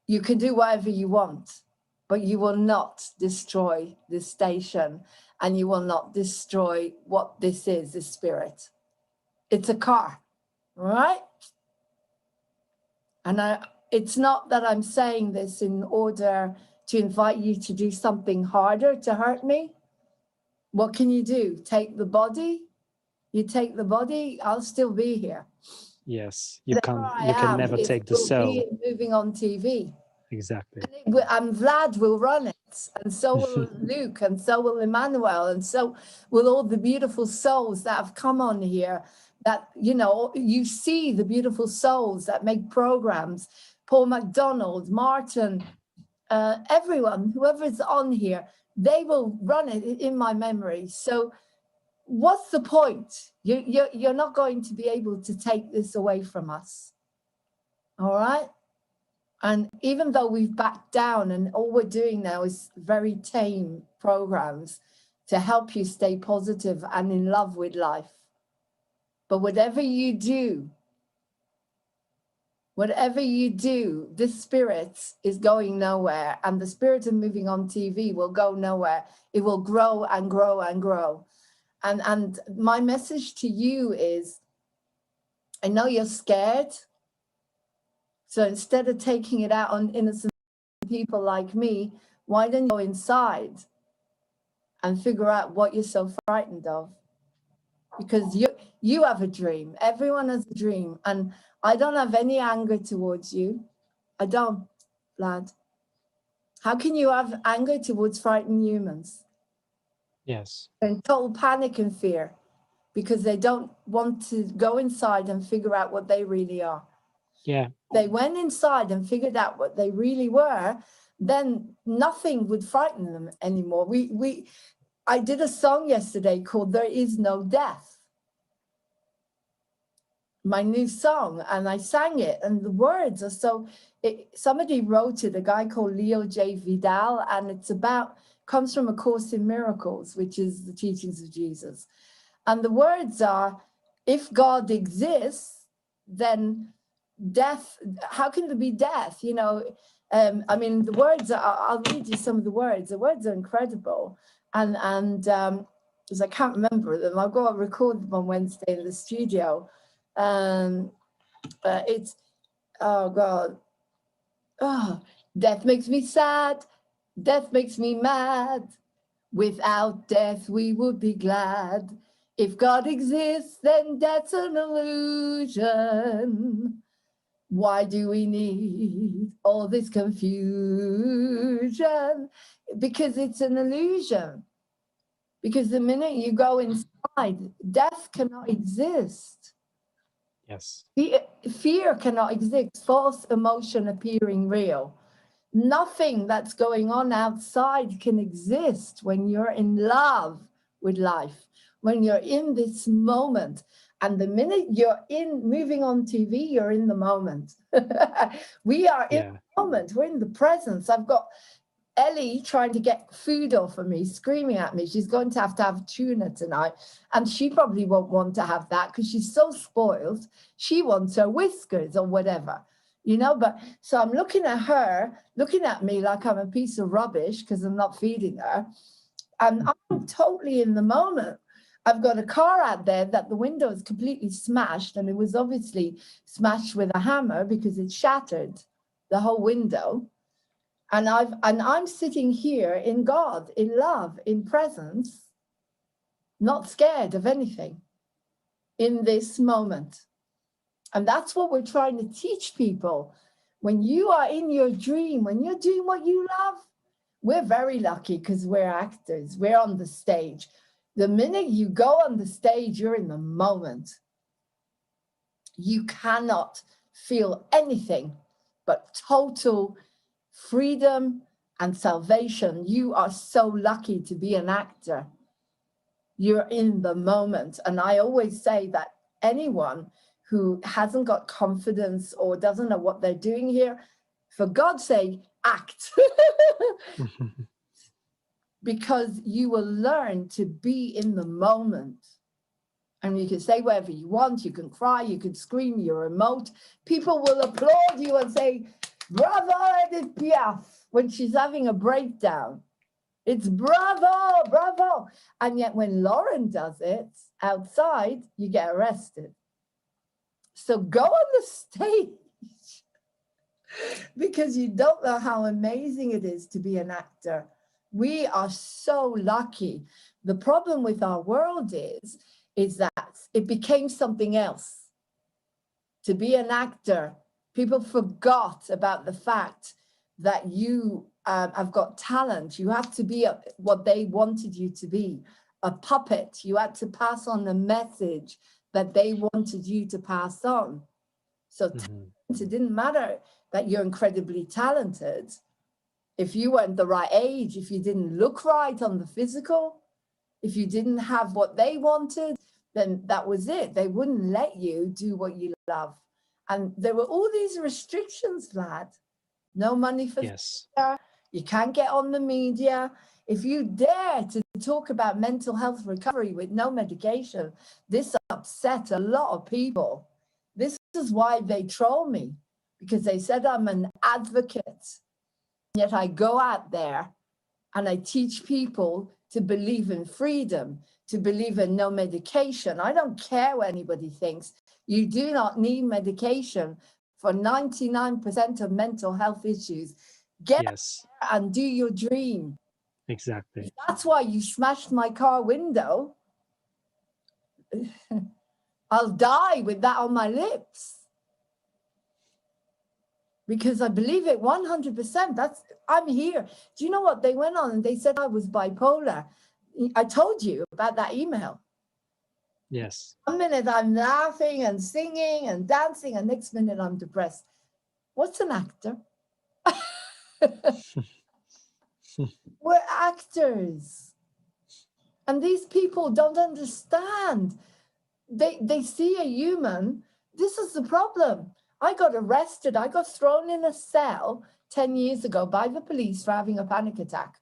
you can do whatever you want, but you will not destroy this station, and you will not destroy what this is, the spirit. It's a car, all right? And it's not that I'm saying this in order to invite you to do something harder to hurt me. What can you do? Take the body? You take the body, I'll still be here. Yes, You can never take the soul. Moving on TV. Exactly. And Vlad will run it, and so will Luke, and so will Emmanuel, and so will all the beautiful souls that have come on here. That, you know, you see the beautiful souls that make programs. Paul McDonald, Martin, everyone, whoever's on here, they will run it in my memory. So what's the point? You're not going to be able to take this away from us. All right? And even though we've backed down, and all we're doing now is very tame programs to help you stay positive and in love with life. But whatever you do, this spirit is going nowhere, and the spirit of moving on TV will go nowhere. It will grow and grow and grow. And my message to you is, I know you're scared. So instead of taking it out on innocent people like me, why don't you go inside and figure out what you're so frightened of? Because you have a dream. Everyone has a dream. And I don't have any anger towards you. I don't, lad. How can you have anger towards frightened humans? Yes. They're in total panic and fear because they don't want to go inside and figure out what they really are. Yeah. They went inside and figured out what they really were, then nothing would frighten them anymore. I did a song yesterday called There Is No Death, my new song, and I sang it, and the words are so, somebody wrote it, a guy called Leo J. Vidal, and comes from A Course in Miracles, which is the teachings of Jesus. And the words are, if God exists, then death, how can there be death? You know, I mean, the words I'll read you some of the words. The words are incredible. And because I can't remember them, I'll go and record them on Wednesday in the studio. It's, oh God. Oh, death makes me sad. Death makes me mad. Without death, we would be glad. If God exists, then death's an illusion. Why do we need all this confusion? Because it's an illusion. Because the minute you go inside, death cannot exist. Yes. Fear cannot exist. False emotion appearing real. Nothing that's going on outside can exist when you're in love with life, when you're in this moment. And the minute you're moving on TV, you're in the moment. We are in the moment. We're in the presence. I've got Ellie trying to get food off of me, screaming at me. She's going to have tuna tonight. And she probably won't want to have that because she's so spoiled. She wants her whiskers or whatever. You know, but so I'm looking at her, looking at me like I'm a piece of rubbish because I'm not feeding her. And I'm totally in the moment. I've got a car out there that the window is completely smashed, and it was obviously smashed with a hammer because it shattered the whole window. And I'm sitting here in God, in love, in presence, not scared of anything in this moment. And that's what we're trying to teach people. When you are in your dream, when you're doing what you love, we're very lucky because we're actors. We're on the stage. The minute you go on the stage, you're in the moment. You cannot feel anything but total freedom and salvation. You are so lucky to be an actor. You're in the moment. And I always say that anyone who hasn't got confidence or doesn't know what they're doing here, for God's sake, act. because you will learn to be in the moment. And you can say whatever you want, you can cry, you can scream, you're remote. People will applaud you and say, bravo, Edith Piaf, when she's having a breakdown. It's bravo, bravo. And yet when Lauren does it outside, you get arrested. So go on the stage because you don't know how amazing it is to be an actor. We are so lucky. The problem with our world is that it became something else. To be an actor, people forgot about the fact that you have got talent. You have to be what they wanted you to be, a puppet. You had to pass on the message that they wanted you to pass on. So it didn't matter that you're incredibly talented. If you weren't the right age, if you didn't look right on the physical, if you didn't have what they wanted, then that was it. They wouldn't let you do what you love. And there were all these restrictions, Vlad. No money for theatre. You can't get on the media. If you dare to talk about mental health recovery with no medication, this upset a lot of people. This is why they troll me, because they said I'm an advocate. Yet I go out there and I teach people to believe in freedom, to believe in no medication. I don't care what anybody thinks. You do not need medication for 99% of mental health issues. Get out there and do your dream. Exactly. That's why you smashed my car window. I'll die with that on my lips. Because I believe it 100%. I'm here. Do you know what? They went on and they said I was bipolar. I told you about that email. Yes. 1 minute I'm laughing and singing and dancing, and next minute I'm depressed. What's an actor? We're actors. And these people don't understand. They see a human. This is the problem. I got arrested. I got thrown in a cell 10 years ago by the police for having a panic attack.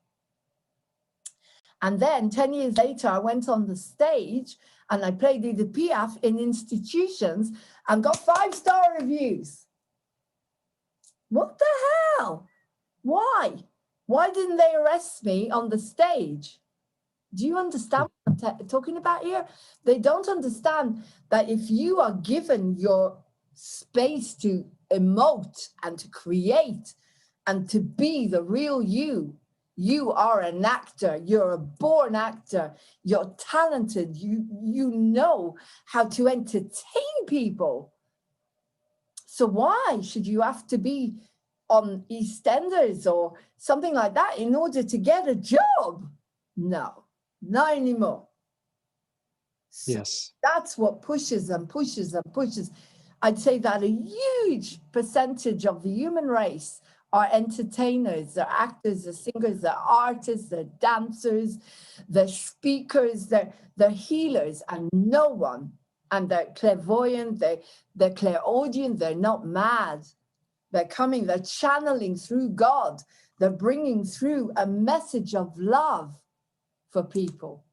And then 10 years later, I went on the stage and I played Edith Piaf in institutions and got 5-star reviews. What the hell? Why? Why didn't they arrest me on the stage? Do you understand what I'm talking about here? They don't understand that if you are given your space to emote and to create and to be the real you, you are an actor. You're a born actor. You're talented. You know how to entertain people. So why should you have to be on EastEnders or something like that in order to get a job? No, not anymore. So yes. That's what pushes and pushes and pushes. I'd say that a huge percentage of the human race are entertainers, they're actors, they're singers, they're artists, they're dancers, they're speakers, they're healers, and no one, and they're clairvoyant, they're clairaudient, they're not mad. They're coming, they're channeling through God. They're bringing through a message of love for people.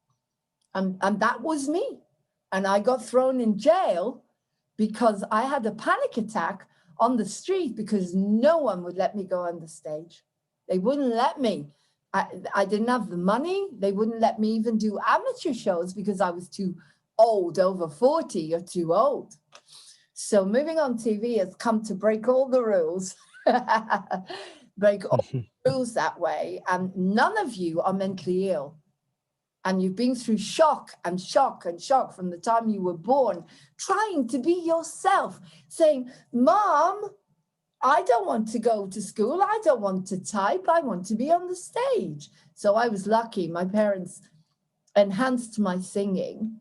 And that was me. And I got thrown in jail because I had a panic attack on the street because no one would let me go on the stage. They wouldn't let me. I didn't have the money. They wouldn't let me even do amateur shows because I was too old, over 40, you're too old. So moving on TV has come to break all the rules, break all the rules that way. And none of you are mentally ill. And you've been through shock and shock and shock from the time you were born, trying to be yourself, saying, Mom, I don't want to go to school. I don't want to type. I want to be on the stage. So I was lucky. My parents enhanced my singing.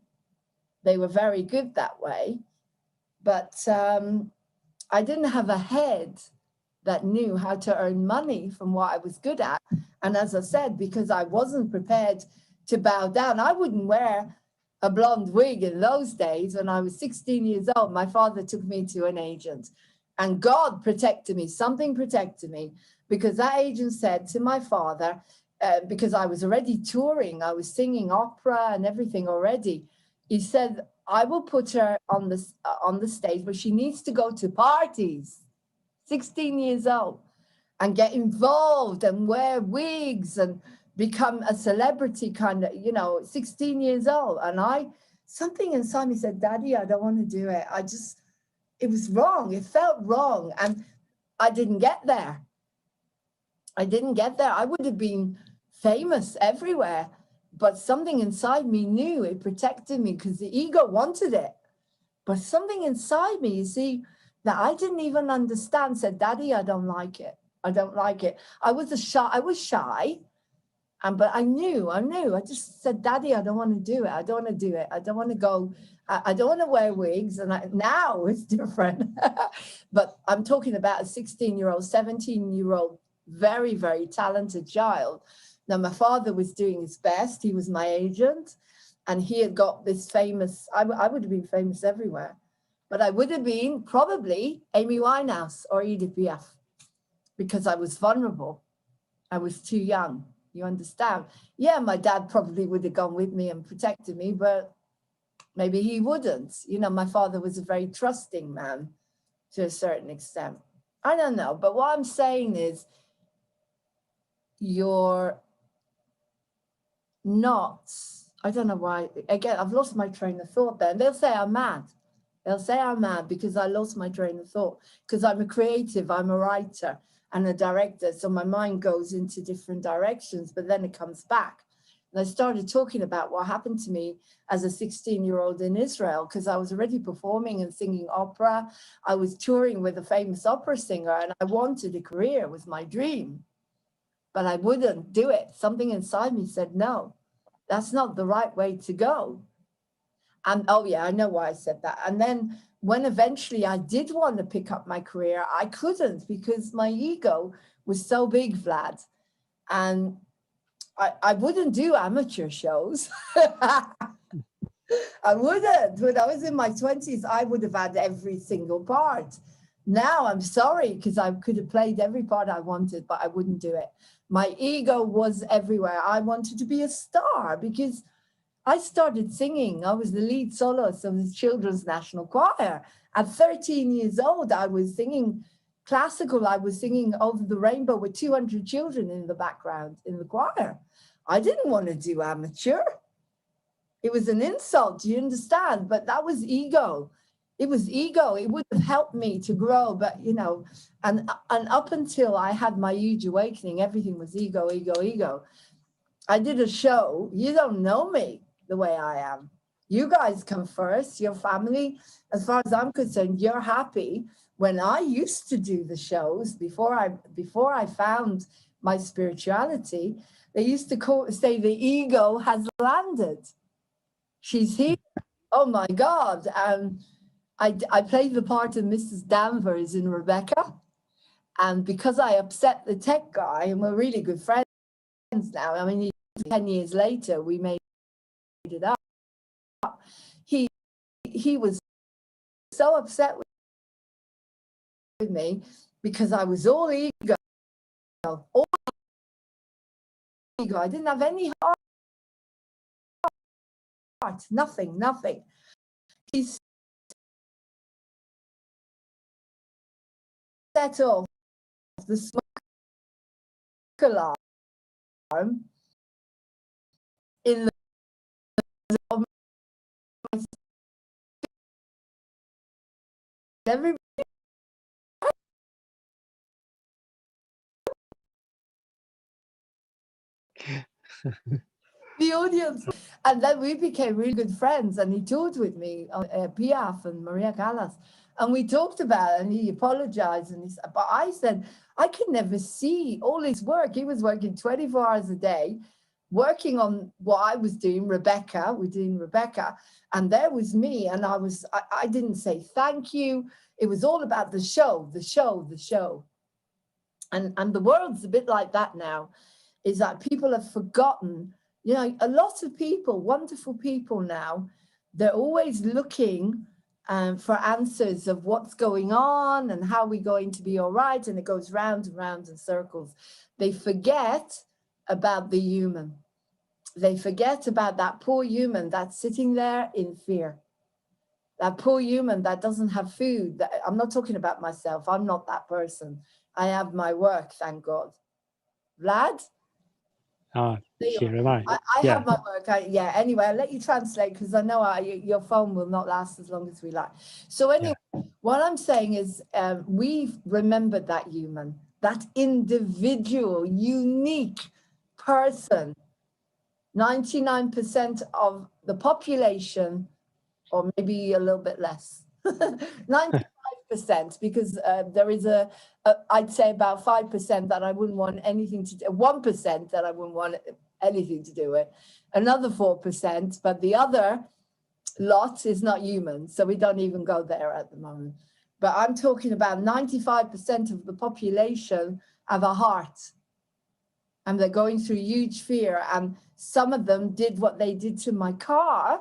They were very good that way. But I didn't have a head that knew how to earn money from what I was good at. And as I said, because I wasn't prepared to bow down, I wouldn't wear a blonde wig in those days. When I was 16 years old, my father took me to an agent. And God protected me, something protected me, because that agent said to my father, because I was already touring, I was singing opera and everything already. He said, I will put her on the stage, but she needs to go to parties, 16 years old, and get involved and wear wigs and become a celebrity kind of, 16 years old. And something inside me said, Daddy, I don't want to do it. It was wrong. It felt wrong. And I didn't get there. I would have been famous everywhere, but something inside me knew it protected me because the ego wanted it. But something inside me, you see, that I didn't even understand said, Daddy, I don't like it. I don't like it. I was shy. But I knew. I just said, Daddy, I don't want to do it. I don't want to do it. I don't want to go. I don't want to wear wigs. And now it's different. But I'm talking about a 16-year-old, 17-year-old, very, very talented child. Now, my father was doing his best. He was my agent. And he had got this famous, I would have been famous everywhere. But I would have been probably Amy Winehouse or Edith Piaf because I was vulnerable. I was too young. You understand? Yeah, my dad probably would have gone with me and protected me, but maybe he wouldn't. My father was a very trusting man to a certain extent. I don't know. But what I'm saying is you're not, I don't know why. Again, I've lost my train of thought there. And they'll say I'm mad. They'll say I'm mad because I lost my train of thought. Because I'm a creative, I'm a writer and a director. So my mind goes into different directions, but then it comes back. And I started talking about what happened to me as a 16-year-old in Israel, because I was already performing and singing opera. I was touring with a famous opera singer and I wanted a career, it was my dream. But I wouldn't do it. Something inside me said, no, that's not the right way to go. And oh yeah, I know why I said that. And then when eventually I did want to pick up my career, I couldn't because my ego was so big, Vlad. And I wouldn't do amateur shows. I wouldn't. When I was in my 20s, I would have had every single part. Now I'm sorry, because I could have played every part I wanted, but I wouldn't do it. My ego was everywhere. I wanted to be a star because I started singing. I was the lead soloist of the Children's National Choir. At 13 years old, I was singing classical. I was singing Over the Rainbow with 200 children in the background in the choir. I didn't want to do amateur. It was an insult, do you understand? But that was ego. It was ego. It would have helped me to grow, but and up until I had my huge awakening, everything was ego, ego, ego. I did a show. You don't know me the way I am. You guys come first, your family. As far as I'm concerned, you're happy. When I used to do the shows before I found my spirituality, they used to say the ego has landed. She's here. Oh my God. I played the part of Mrs. Danvers in Rebecca. And because I upset the tech guy, and we're really good friends now, I mean, 10 years later, we made it up. He was so upset with me because I was all ego. All ego. I didn't have any heart. Nothing. He set off the smoke alarm in the everybody. The audience. And then we became really good friends, and he toured with me, Piaf and Maria Callas, and we talked about it, and he apologized, and but I said, I could never see all his work. He was working 24 hours a day, working on what I was doing, Rebecca, we're doing Rebecca, and there was me, and I didn't say thank you. It was all about the show. And the world's a bit like that now, is that people have forgotten. A lot of people, wonderful people now, they're always looking for answers of what's going on and how we're going to be all right. And it goes round and round in circles. They forget about the human. They forget about that poor human that's sitting there in fear. That poor human that doesn't have food. I'm not talking about myself. I'm not that person. I have my work, thank God. Vlad? Here am I. I have my work. Anyway, I'll let you translate because I know your phone will not last as long as we like. So anyway, what I'm saying is we've remembered that human, that individual, unique person. 99% of the population, or maybe a little bit less, 95%, because there is I'd say about 5% that I wouldn't want anything to do, 1% that I wouldn't want anything to do with, another 4%, but the other lot is not human, so we don't even go there at the moment. But I'm talking about 95% of the population have a heart, and they're going through huge fear, and some of them did what they did to my car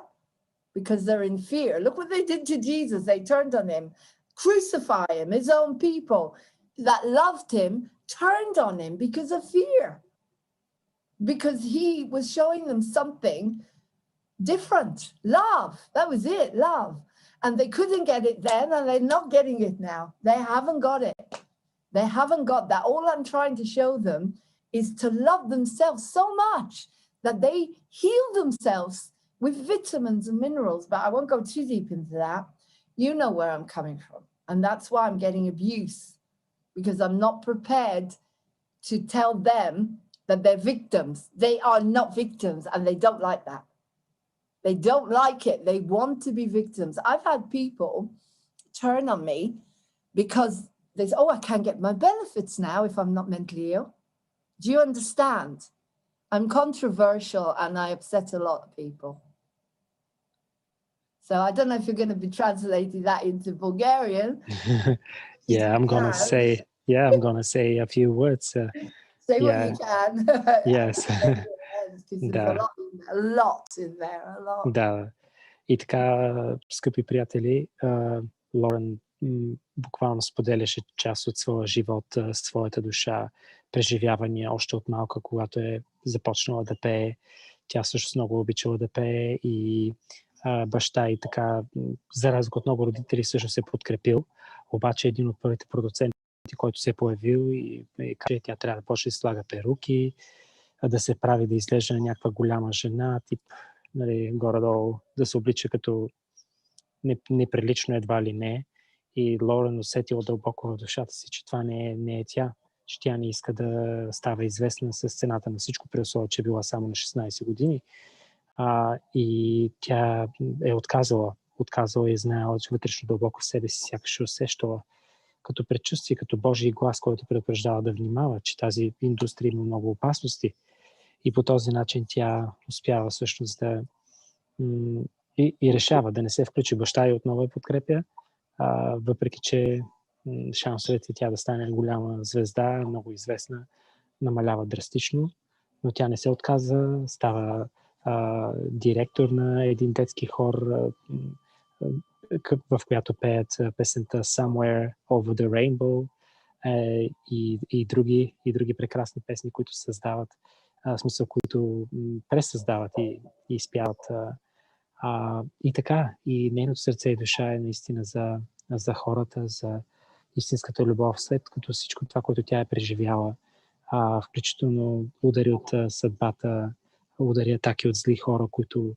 because they're in fear. Look what they did to Jesus. They turned on him, crucify him. His own people that loved him turned on him because of fear, because he was showing them something different. Love. That was it, love. And they couldn't get it then, and they're not getting it now. They haven't got it. They haven't got that. All I'm trying to show them is to love themselves so much that they heal themselves with vitamins and minerals. But I won't go too deep into that. You know where I'm coming from. And that's why I'm getting abuse, because I'm not prepared to tell them that they're victims. They are not victims, and they don't like that. They don't like it. They want to be victims. I've had people turn on me because they say, oh, I can't get my benefits now if I'm not mentally ill. Do you understand? I'm controversial and I upset a lot of people. So I don't know if you're going to be translating that into Bulgarian. I'm gonna say a few words. Say what you can. Yes. There's a lot in there, a lot. Да. И така, скъпи приятели, Лорен буквално споделяше част от своя живот, своята душа, преживявания още от малка, когато е започнала да пее. Тя също много обичала да пее и баща и така, за разлика от много родители, също се подкрепил. Обаче един от първите продуценти, който се е появил и каже, тя трябва да почне да слага перуки, да се прави, да изглежда на някаква голяма жена, тип, нали, горе-долу, да се облича като неприлично едва ли не. И Лорен усетила дълбоко в душата си, че това не е тя, че тя не иска да става известна с цената на всичко, при условие, че е била само на 16 години. И тя е отказала и знаела, че вътрешно дълбоко в себе си сякаш усещала като предчувствие, като Божий глас, който предупреждава да внимава, че тази индустрия има много опасности. И по този начин тя успява всъщност да и решава да не се включи. Баща и отново я подкрепя, въпреки че шансовете тя да стане голяма звезда, много известна, намалява драстично, но тя не се отказа, става директор на един детски хор, в която пеят песента Somewhere Over the Rainbow и други прекрасни песни, които създават, в смисъл, които пресъздават и изпяват. И така, и нейното сърце и душа е наистина за хората, за истинската любов, след като всичко това, което тя е преживяла, включително удари от съдбата, удари атаки от зли хора, които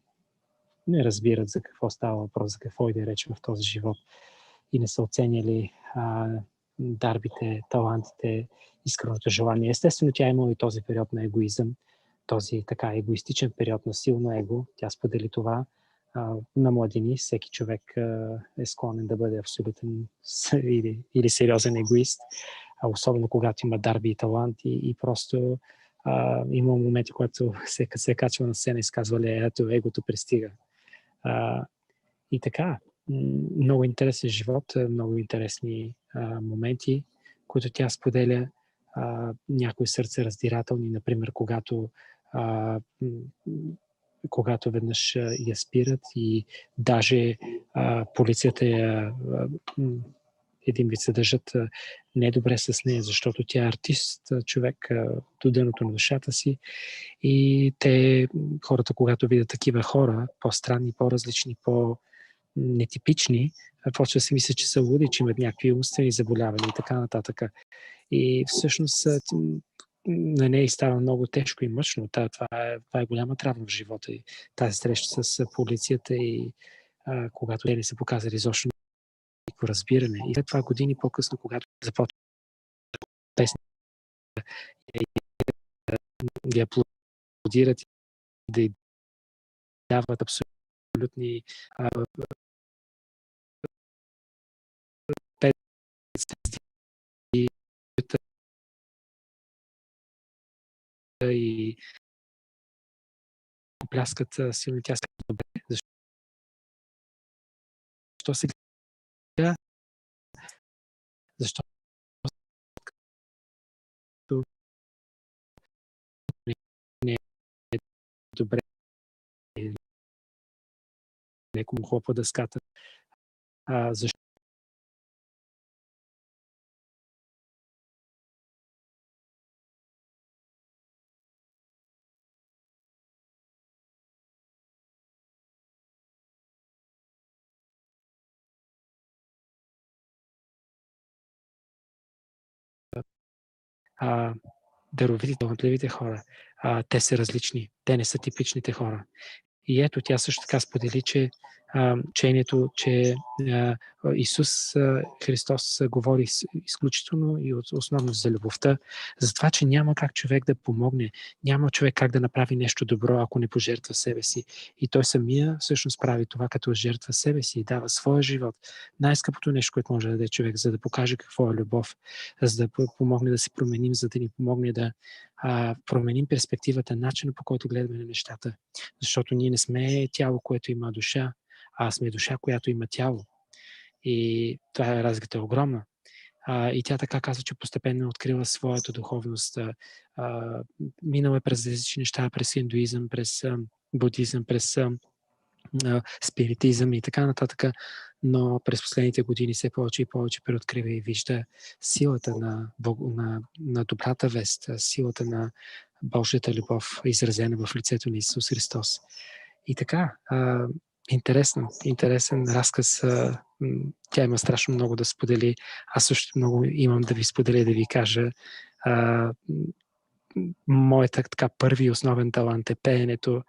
не разбират за какво става въпрос, за какво иде реч в този живот и не са оценяли дарбите, талантите, искреното желание. Естествено, тя имала и този период на егоизъм, този така егоистичен период на силно его. Тя сподели това. На младини всеки човек е склонен да бъде абсолютен или сериозен егоист, особено когато има дарби и таланти и просто има моменти, когато се качва на сцена и казва, ето, егото пристига. И така, много интересен живот, много интересни моменти, които тя споделя, някои сърцераздирателни, например, когато веднъж я спират и даже полицията един вид се държат недобре с нея, защото тя е артист, човек до дъното на душата си. И хората, когато видят такива хора, по-странни, по-различни, по-нетипични, почва да си мисля, че са луди, че имат някакви умствени заболявания и така нататък. И всъщност на нея става много тежко и мъчно. Това е голяма травма в живота. И тази среща с полицията и когато те не са показали изобщо никакво разбиране. И след това години по-късно, когато започва песни, ги аплодират и да й дават абсолютни пет и пляскат силно. Тя се добре. Защо сега? Защо не е добре? Леко му хлопа дъската. Защо? Даровитите, талантливите хора, те са различни. Те не са типичните хора. И ето, тя също така сподели, че учението, че Исус Христос говори изключително и основно за любовта, за това, че няма как човек да помогне, няма човек как да направи нещо добро, ако не пожертва себе си. И той самия всъщност прави това, като жертва себе си и дава своя живот. Най-скъпото нещо, което може да даде човек, за да покаже какво е любов, за да помогне да се променим, за да ни помогне да променим перспективата, начина по който гледаме на нещата. Защото ние не сме тяло, което има душа, а сме душа, която има тяло. И това разликата е огромна. И тя така казва, че постепенно открила своята духовност. Минала е през различни неща, през хиндуизъм, през будизъм, през спиритизъм и така нататък, но през последните години все повече и повече преоткрива и вижда силата на добрата вест, силата на Божията любов, изразена в лицето на Исус Христос. И така, интересен разказ. Тя има страшно много да сподели. Аз също много имам да ви споделя, да ви кажа. Моят така първи основен талант е пеенето.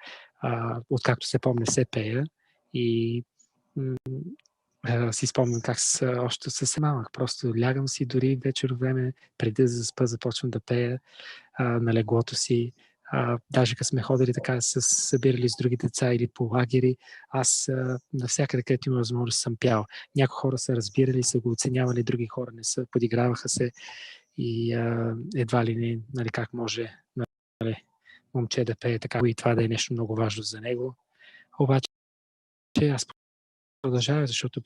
Откакто се помня, се пея. И си спомням как още съвсем малък. Просто лягам си дори вечер време, преди да заспа, започвам да пея на леглото си. Даже като сме ходили така, се събирали с други деца или по лагери, аз навсякъде, където има възможност, съм пял. Някои хора са разбирали, са го оценявали, други хора не са, подиграваха се и едва ли не, нали, как може момче да пее така и това да е нещо много важно за него. Обаче аз продължавам, защото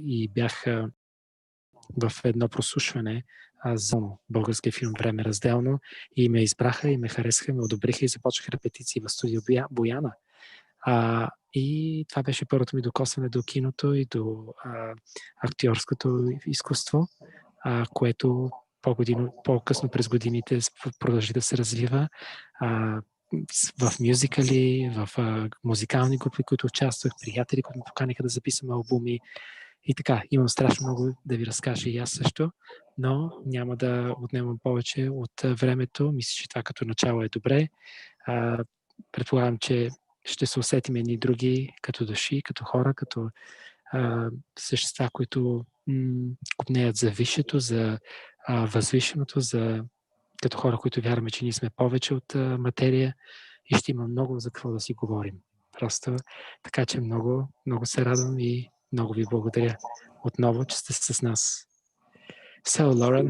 и бях в едно прослушване за българския филм "Време разделно" и ме избраха и ме харесаха, ме одобриха и започнах репетиции в студио Бояна. И това беше първото ми докосване до киното и до актьорското изкуство, което по-късно през годините продължи да се развива. в мюзикали, в музикални групи, които участвах, приятели, които ме поканиха да записвам албуми. И така, имам страшно много да ви разкажа и аз също, но няма да отнемам повече от времето. Мисля, че това като начало е добре. Предполагам, че ще се усетим едни други като души, като хора, като същества, които копнеят за висшето, за възвишеното, като хора, които вярваме, че ние сме повече от материя и ще има много за какво да си говорим. Просто така, че много, много се радвам и много ви благодаря отново, че сте с нас. So, Lauren,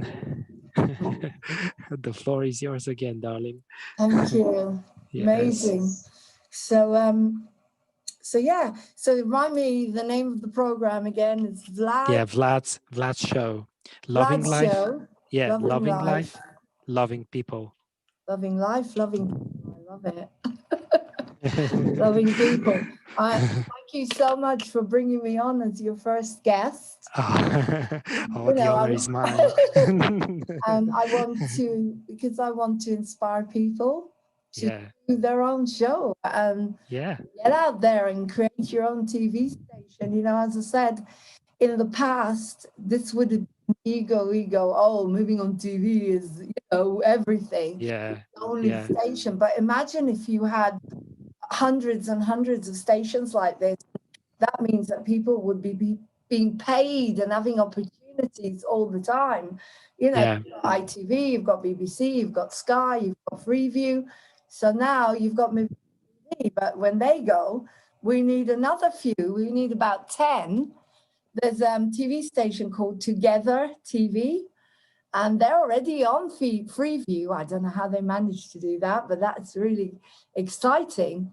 the floor is yours again, darling. Thank you. Yes. Amazing. So remind me the name of the program again. It's Vlad. Yeah, Vlad's show. Loving Vlad's life. show. Yeah, Loving life, loving people. Loving life, loving people. I love it. Loving people. Thank you so much for bringing me on as your first guest. The honor is mine. I want to inspire people to do their own show and get out there and create your own TV station. You know, as I said, in the past, this would have been ego. Oh, moving on TV is, everything. The only station. But imagine if you had hundreds and hundreds of stations like this. That means that people would be being paid and having opportunities all the time. You know, you've got ITV, you've got BBC, you've got Sky, you've got Freeview. So now you've got Movie TV, but when they go, we need another few. We need about 10. There's a TV station called Together TV, and they're already on Freeview. I don't know how they managed to do that, but that's really exciting.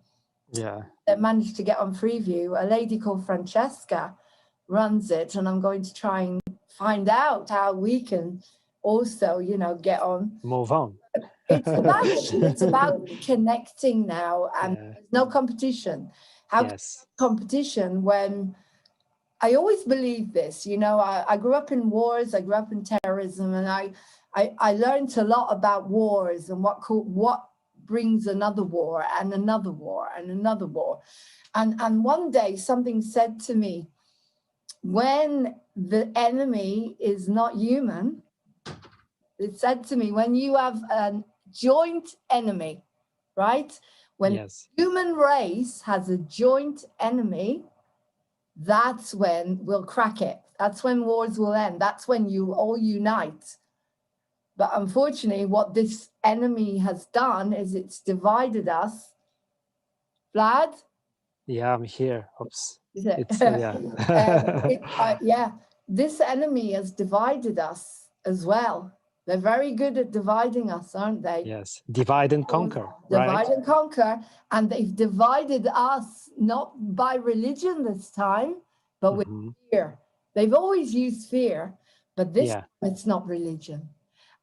Yeah. That managed to get on Freeview. A lady called Francesca runs it, and I'm going to try and find out how we can also, get on. Move on. It's about connecting now, and there's no competition. How competition when I always believe this, I grew up in wars, I grew up in terrorism, and I learned a lot about wars and what brings another war and another war and another war. And one day something said to me, when the enemy is not human, it said to me, when you have a joint enemy, right? When human race has a joint enemy, that's when we'll crack it. That's when wars will end. That's when you all unite. But unfortunately, what this enemy has done is it's divided us. Vlad? Yeah, I'm here. Oops. Is it? This enemy has divided us as well. They're very good at dividing us, aren't they? Yes. Divide and conquer. Divide and conquer. And they've divided us not by religion this time, but with fear. They've always used fear, but this time it's not religion.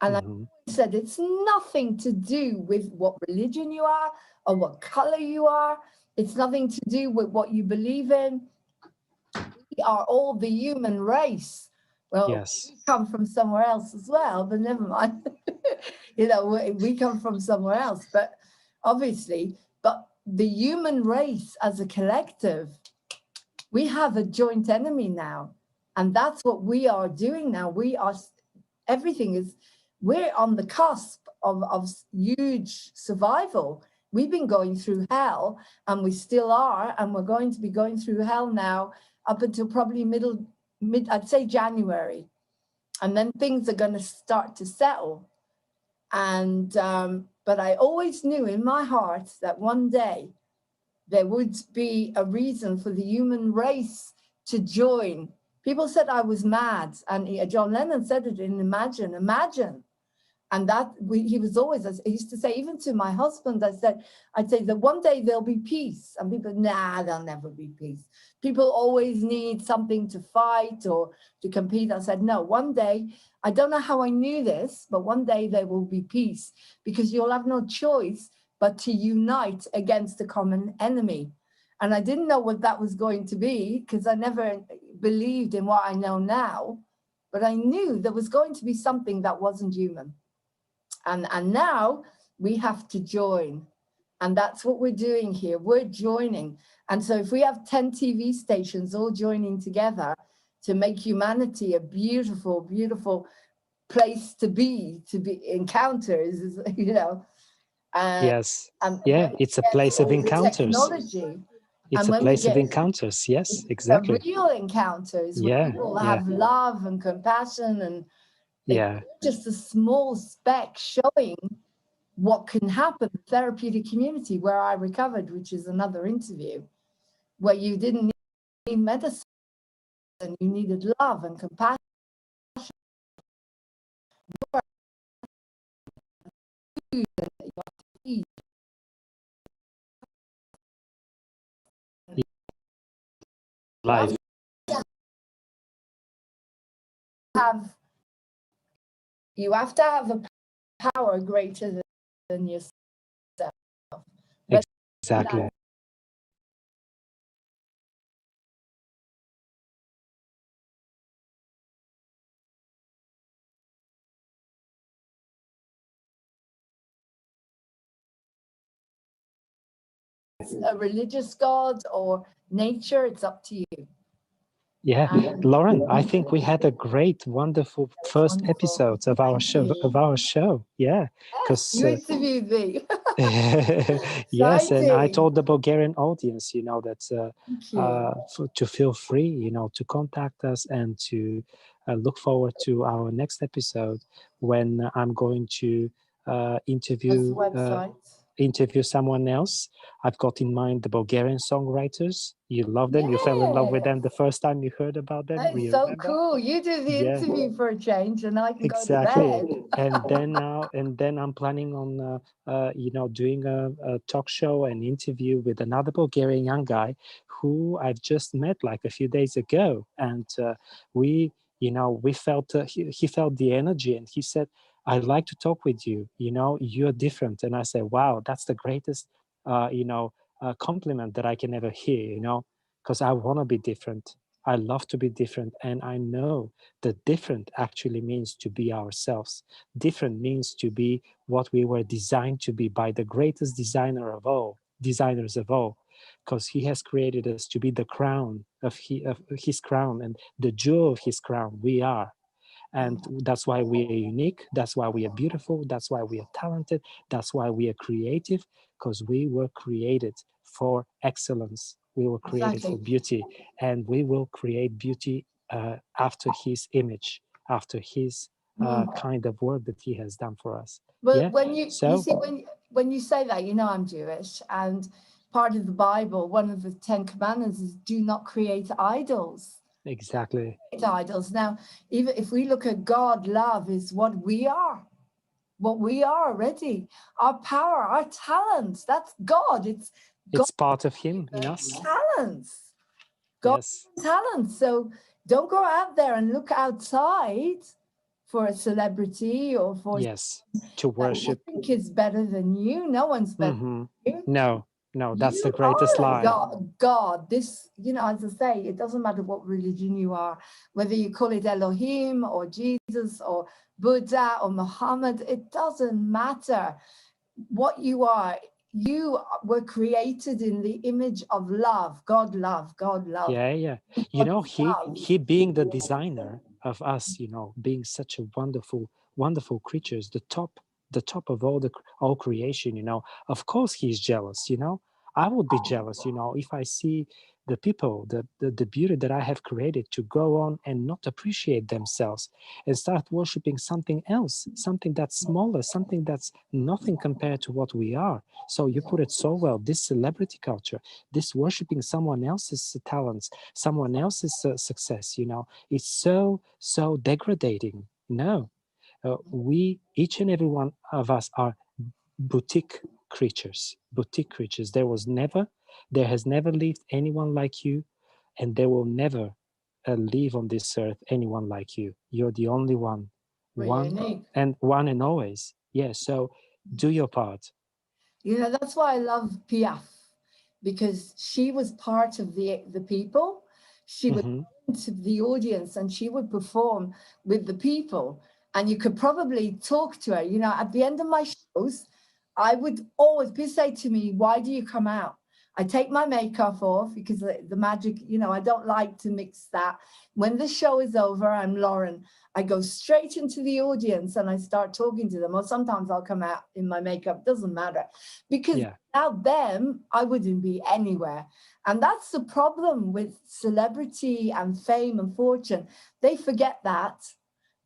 And I said, it's nothing to do with what religion you are or what color you are. It's nothing to do with what you believe in. We are all the human race. Well, we come from somewhere else as well, but never mind. We come from somewhere else, but obviously, but the human race as a collective, we have a joint enemy now. And that's what we are doing now. We're on the cusp of huge survival. We've been going through hell, and we still are, and we're going to be going through hell now up until probably I'd say January. And then things are going to start to settle. And, but I always knew in my heart that one day there would be a reason for the human race to join. People said I was mad, and John Lennon said it in Imagine. And that he was always, I used to say, even to my husband, I'd say that one day there'll be peace. And people, there'll never be peace. People always need something to fight or to compete. I said, no, one day, I don't know how I knew this, but one day there will be peace, because you'll have no choice but to unite against a common enemy. And I didn't know what that was going to be, because I never believed in what I know now, but I knew there was going to be something that wasn't human. And now we have to join. And that's what we're doing here. We're joining. And so if we have 10 TV stations all joining together to make humanity a beautiful, beautiful place to be encounters, you know. Yes. And Yeah, when we it's a get place of all the encounters. technology, It's and a when we place of get encounters. Yes, a exactly. real encounters where Yeah, people yeah, have love and compassion, and yeah, it's just a small speck showing what can happen. The therapeutic community where I recovered, which is another interview, where you didn't need medicine, you needed love and compassion. life. You have to have a power greater than yourself. Exactly. A religious God or nature, it's up to you. Yeah, Lauren, I think we had a great, wonderful first Wonderful. episode of our show. Yeah, because You interviewed me. yes, and I Exciting. told the Bulgarian audience, you know, that Thank you. to feel free, you know, to contact us and to look forward to our next episode when I'm going to That's interview the website. interview someone else. I've got in mind the Bulgarian songwriters. You love them. You fell in love with them the first time you heard about them. That's You so remember? cool. You do the Yeah. interview for a change, and I can go to Exactly. bed. And then I'm planning on you know, doing a talk show and interview with another Bulgarian young guy who I've just met like a few days ago, and we, you know, we felt he felt the energy, and he said, "I'd like to talk with you. You know, you're different." And I said, "Wow, that's the greatest you know, compliment that I can ever hear. You know, because I want to be different. I love to be different, and I know that different actually means to be ourselves. Different means to be what we were designed to be by the greatest designers of all, because he has created us to be the crown of his crown and the jewel of his crown. We are. And that's why we are unique. That's why we are beautiful. That's why we are talented. That's why we are creative, because we were created for excellence. We were created for beauty, and we will create beauty after his image, after his kind of work that he has done for us. Well, Yeah. when you see when you say that, you know, I'm Jewish, and part of the Bible, one of the 10 commandments is do not create idols. Exactly. Idols. Now, even if we look at God, love is what we are already. Our power, our talents, that's God. It's part of him in us. Talents. God's talents. So don't go out there and look outside for a celebrity or for to worship. I think is better than you. No one's better than you. No, that's the greatest lie. God, this, you know, as I say, it doesn't matter what religion you are, whether you call it Elohim or Jesus or Buddha or Muhammad, it doesn't matter what you are. You were created in the image of love. God love. Yeah. You know, he being the designer of us, you know, being such a wonderful creatures, the top of all creation, you know. Of course he's jealous, you know. I would be jealous, you know, if I see the people, the beauty that I have created to go on and not appreciate themselves and start worshiping something else, something that's smaller, something that's nothing compared to what we are. So you put it so well, this celebrity culture, this worshiping someone else's talents, someone else's success, you know, it's so degrading. No, we, each and every one of us are boutique creatures. There has never lived anyone like you, and there will never live on this earth anyone like you. You're the only one. One and always. Yeah, so do your part. You know, that's why I love Piaf, because she was part of the people. She would to the audience and she would perform with the people, and you could probably talk to her. You know, at the end of my shows, I would always, people say to me, why do you come out? I take my makeup off because the magic, you know, I don't like to mix that. When the show is over, I'm Lauren. I go straight into the audience and I start talking to them. Or sometimes I'll come out in my makeup, doesn't matter. Because Yeah. without them, I wouldn't be anywhere. And that's the problem with celebrity and fame and fortune. They forget that.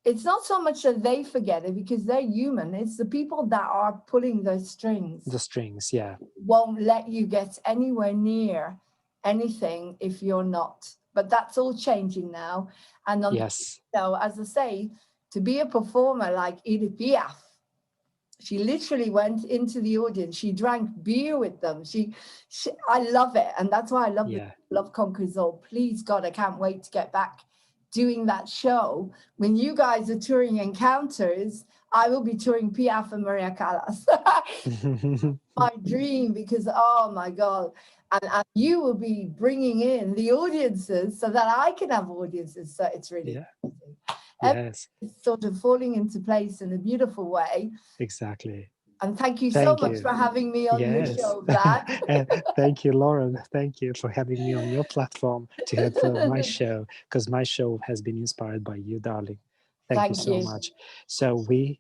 It's not so much that they forget it because they're human. It's the people that are pulling those strings The strings, yeah. won't let you get anywhere near anything if you're not. But that's all changing now. And on Yes. so, as I say, to be a performer like Edith Piaf, she literally went into the audience. She drank beer with them. I love it, and that's why I love Yeah. Love Conquers All. Please God, I can't wait to get back doing that show. When you guys are touring Encounters, I will be touring Piaf and Maria Callas. My dream, because oh my God, and you will be bringing in the audiences so that I can have audiences. So it's really Yeah. amazing. Yes. It's sort of falling into place in a beautiful way. Exactly. And thank you so Thank much you. for having me on your Yes. show, Vlad. Thank you, Lauren. Thank you for having me on your platform to have my show, because my show has been inspired by you, darling. Thank you Thank so you. much. So we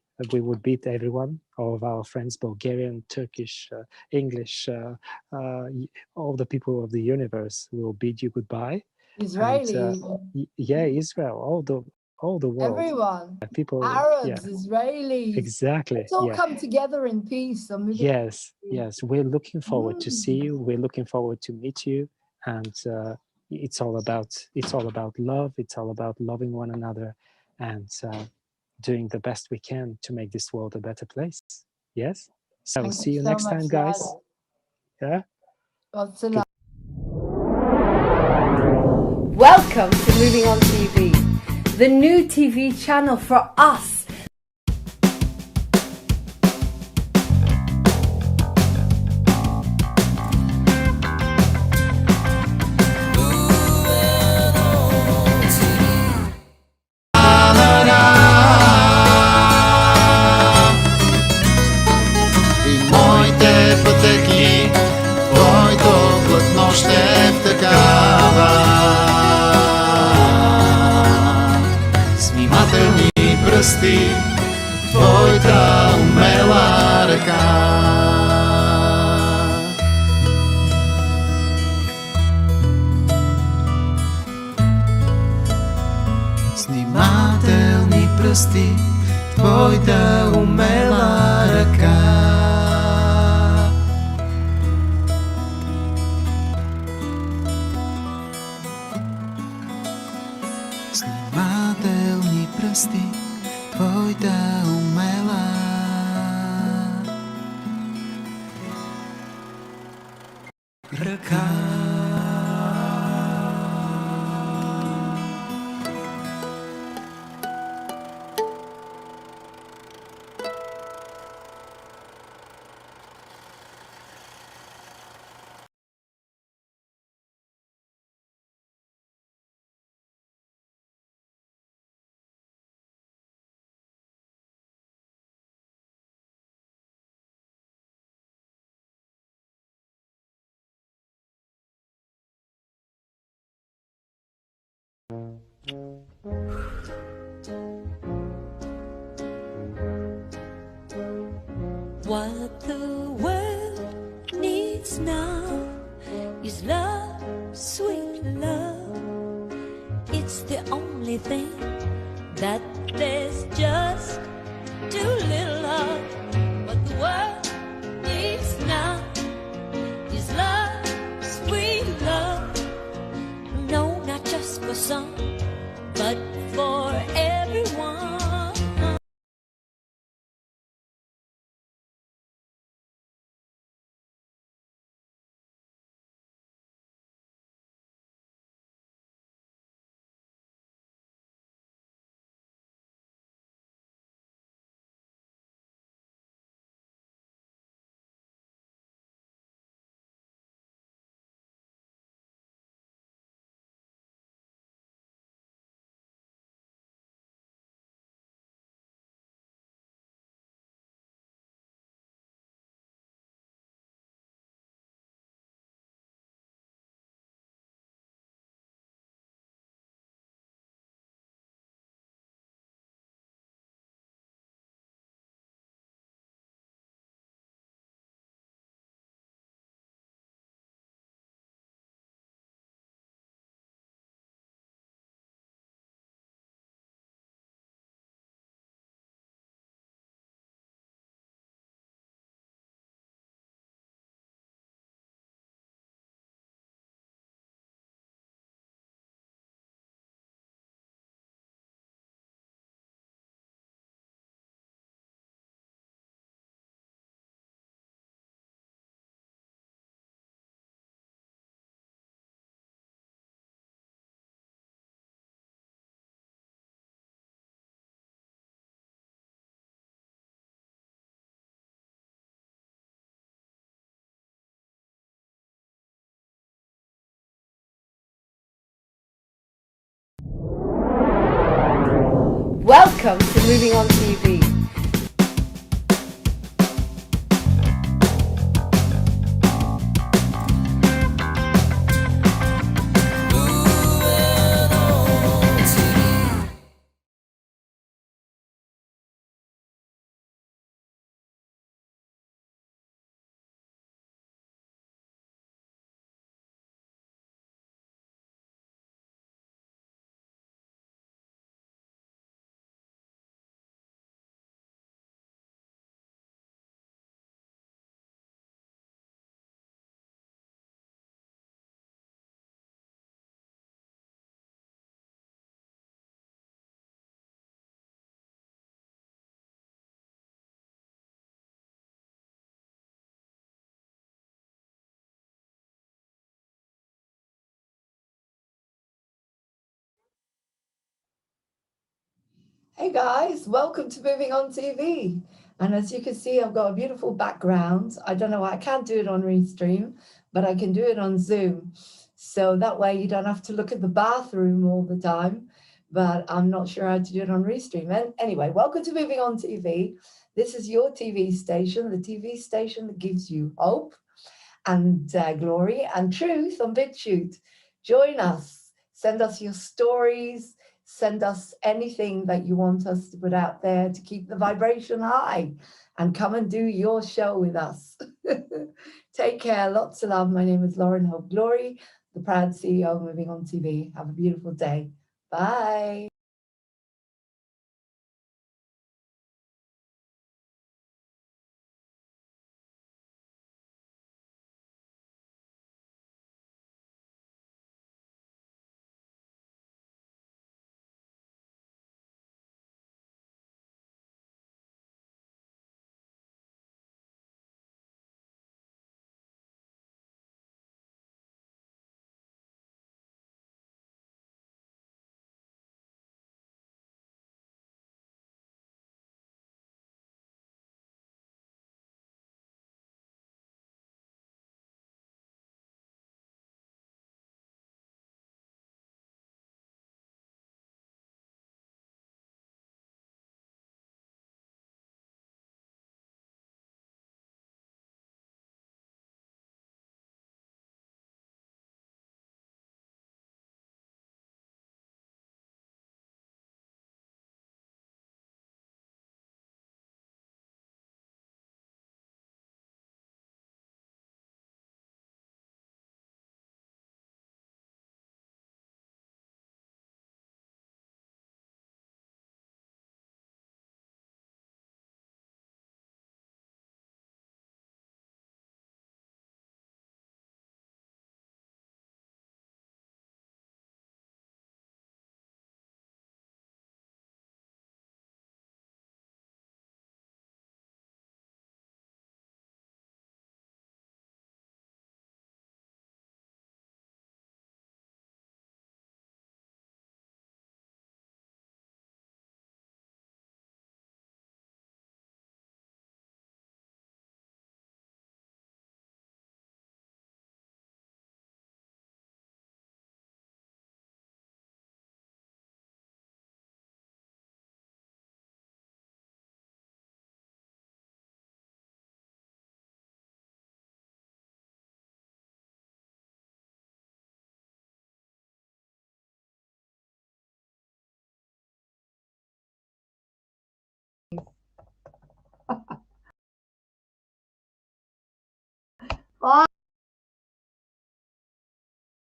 would beat everyone, all of our friends, Bulgarian, Turkish, English, all the people of the universe will bid you goodbye. Israelis, Yeah, Israel, all the world. everyone, People, yeah, Arabs, Israelis. exactly. Let's all Yeah. come together in peace. So maybe Yes, yes. We're looking forward to see you. We're looking forward to meet you, and it's all about love. It's all about loving one another, and doing the best we can to make this world a better place. Yes. So thank see you you so next much, time, guys. Vlad. Yeah. Lots of love. Welcome to Moving On TV, the new TV channel for us. И моите пътеки, твоето платно ще втъкава. С внимателни пръсти, твоята умела ръка. С внимателни пръсти, твоята умела ръка. С внимателни пръсти, твоята умела ръка. What the world needs now is love, sweet love. It's the only thing that there's just too little of. What the world needs now is love, sweet love. No, not just for some, but for everyone. Welcome to Moving on TV. Hey guys, welcome to Moving on TV. And as you can see, I've got a beautiful background. I don't know why I can't do it on Restream, but I can do it on Zoom. So that way you don't have to look at the bathroom all the time, but I'm not sure how to do it on Restream. And anyway, welcome to Moving on TV. This is your TV station, the TV station that gives you hope and glory and truth on BitChute. Join us, send us your stories, send us anything that you want us to put out there to keep the vibration high, and come and do your show with us. Take care, lots of love. My name is Lauren Hope Glory, the proud CEO of Moving on TV. Have a beautiful day. Bye.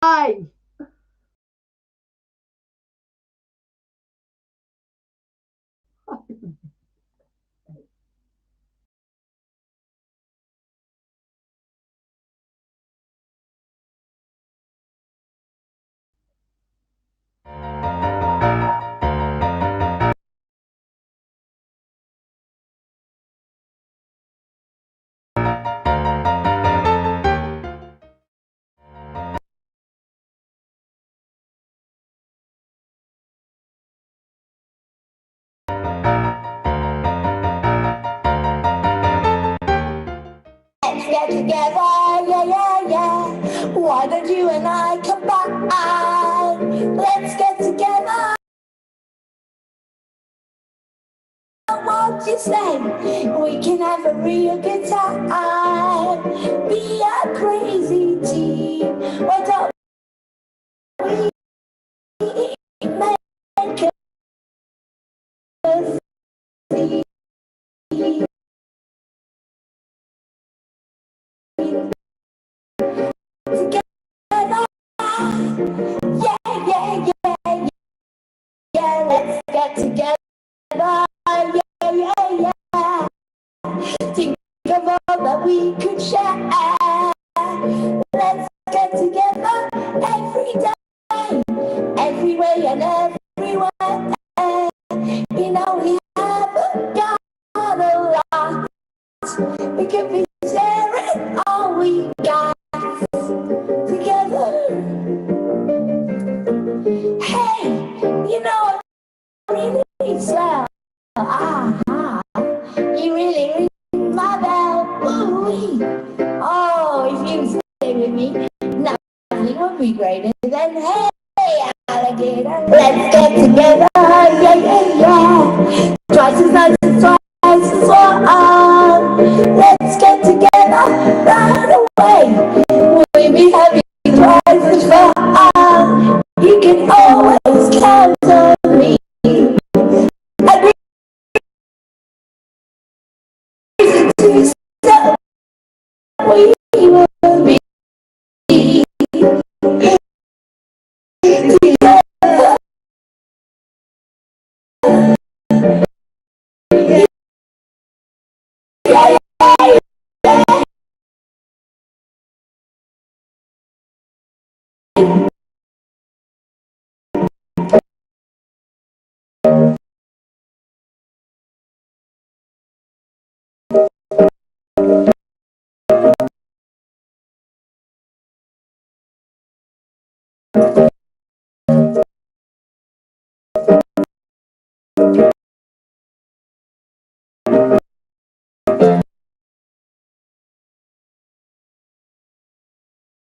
Bye. Let's get together, yeah, yeah, yeah. Why don't you and I combine? Let's get together. what you say? We can have a real good time. Be a crazy team. Why don't we make us see? Together, yeah, yeah, yeah, yeah. Let's get together, yeah, yeah, yeah. Think of all that we could share. Let's get together every day, everywhere and everywhere. You know we haven't got a lot. We could be sharing all we got together. Hey, you know I really swell. You really ring my bell. Ooh-wee. Oh, if you stay with me, nothing would be greater than hey, alligator. Let's get together, yeah, yeah, yeah. Twice as nice and twice as warm. Let's get together right away. We'll be having twice as fun. You can always count on me. A reason to stop. We will be together.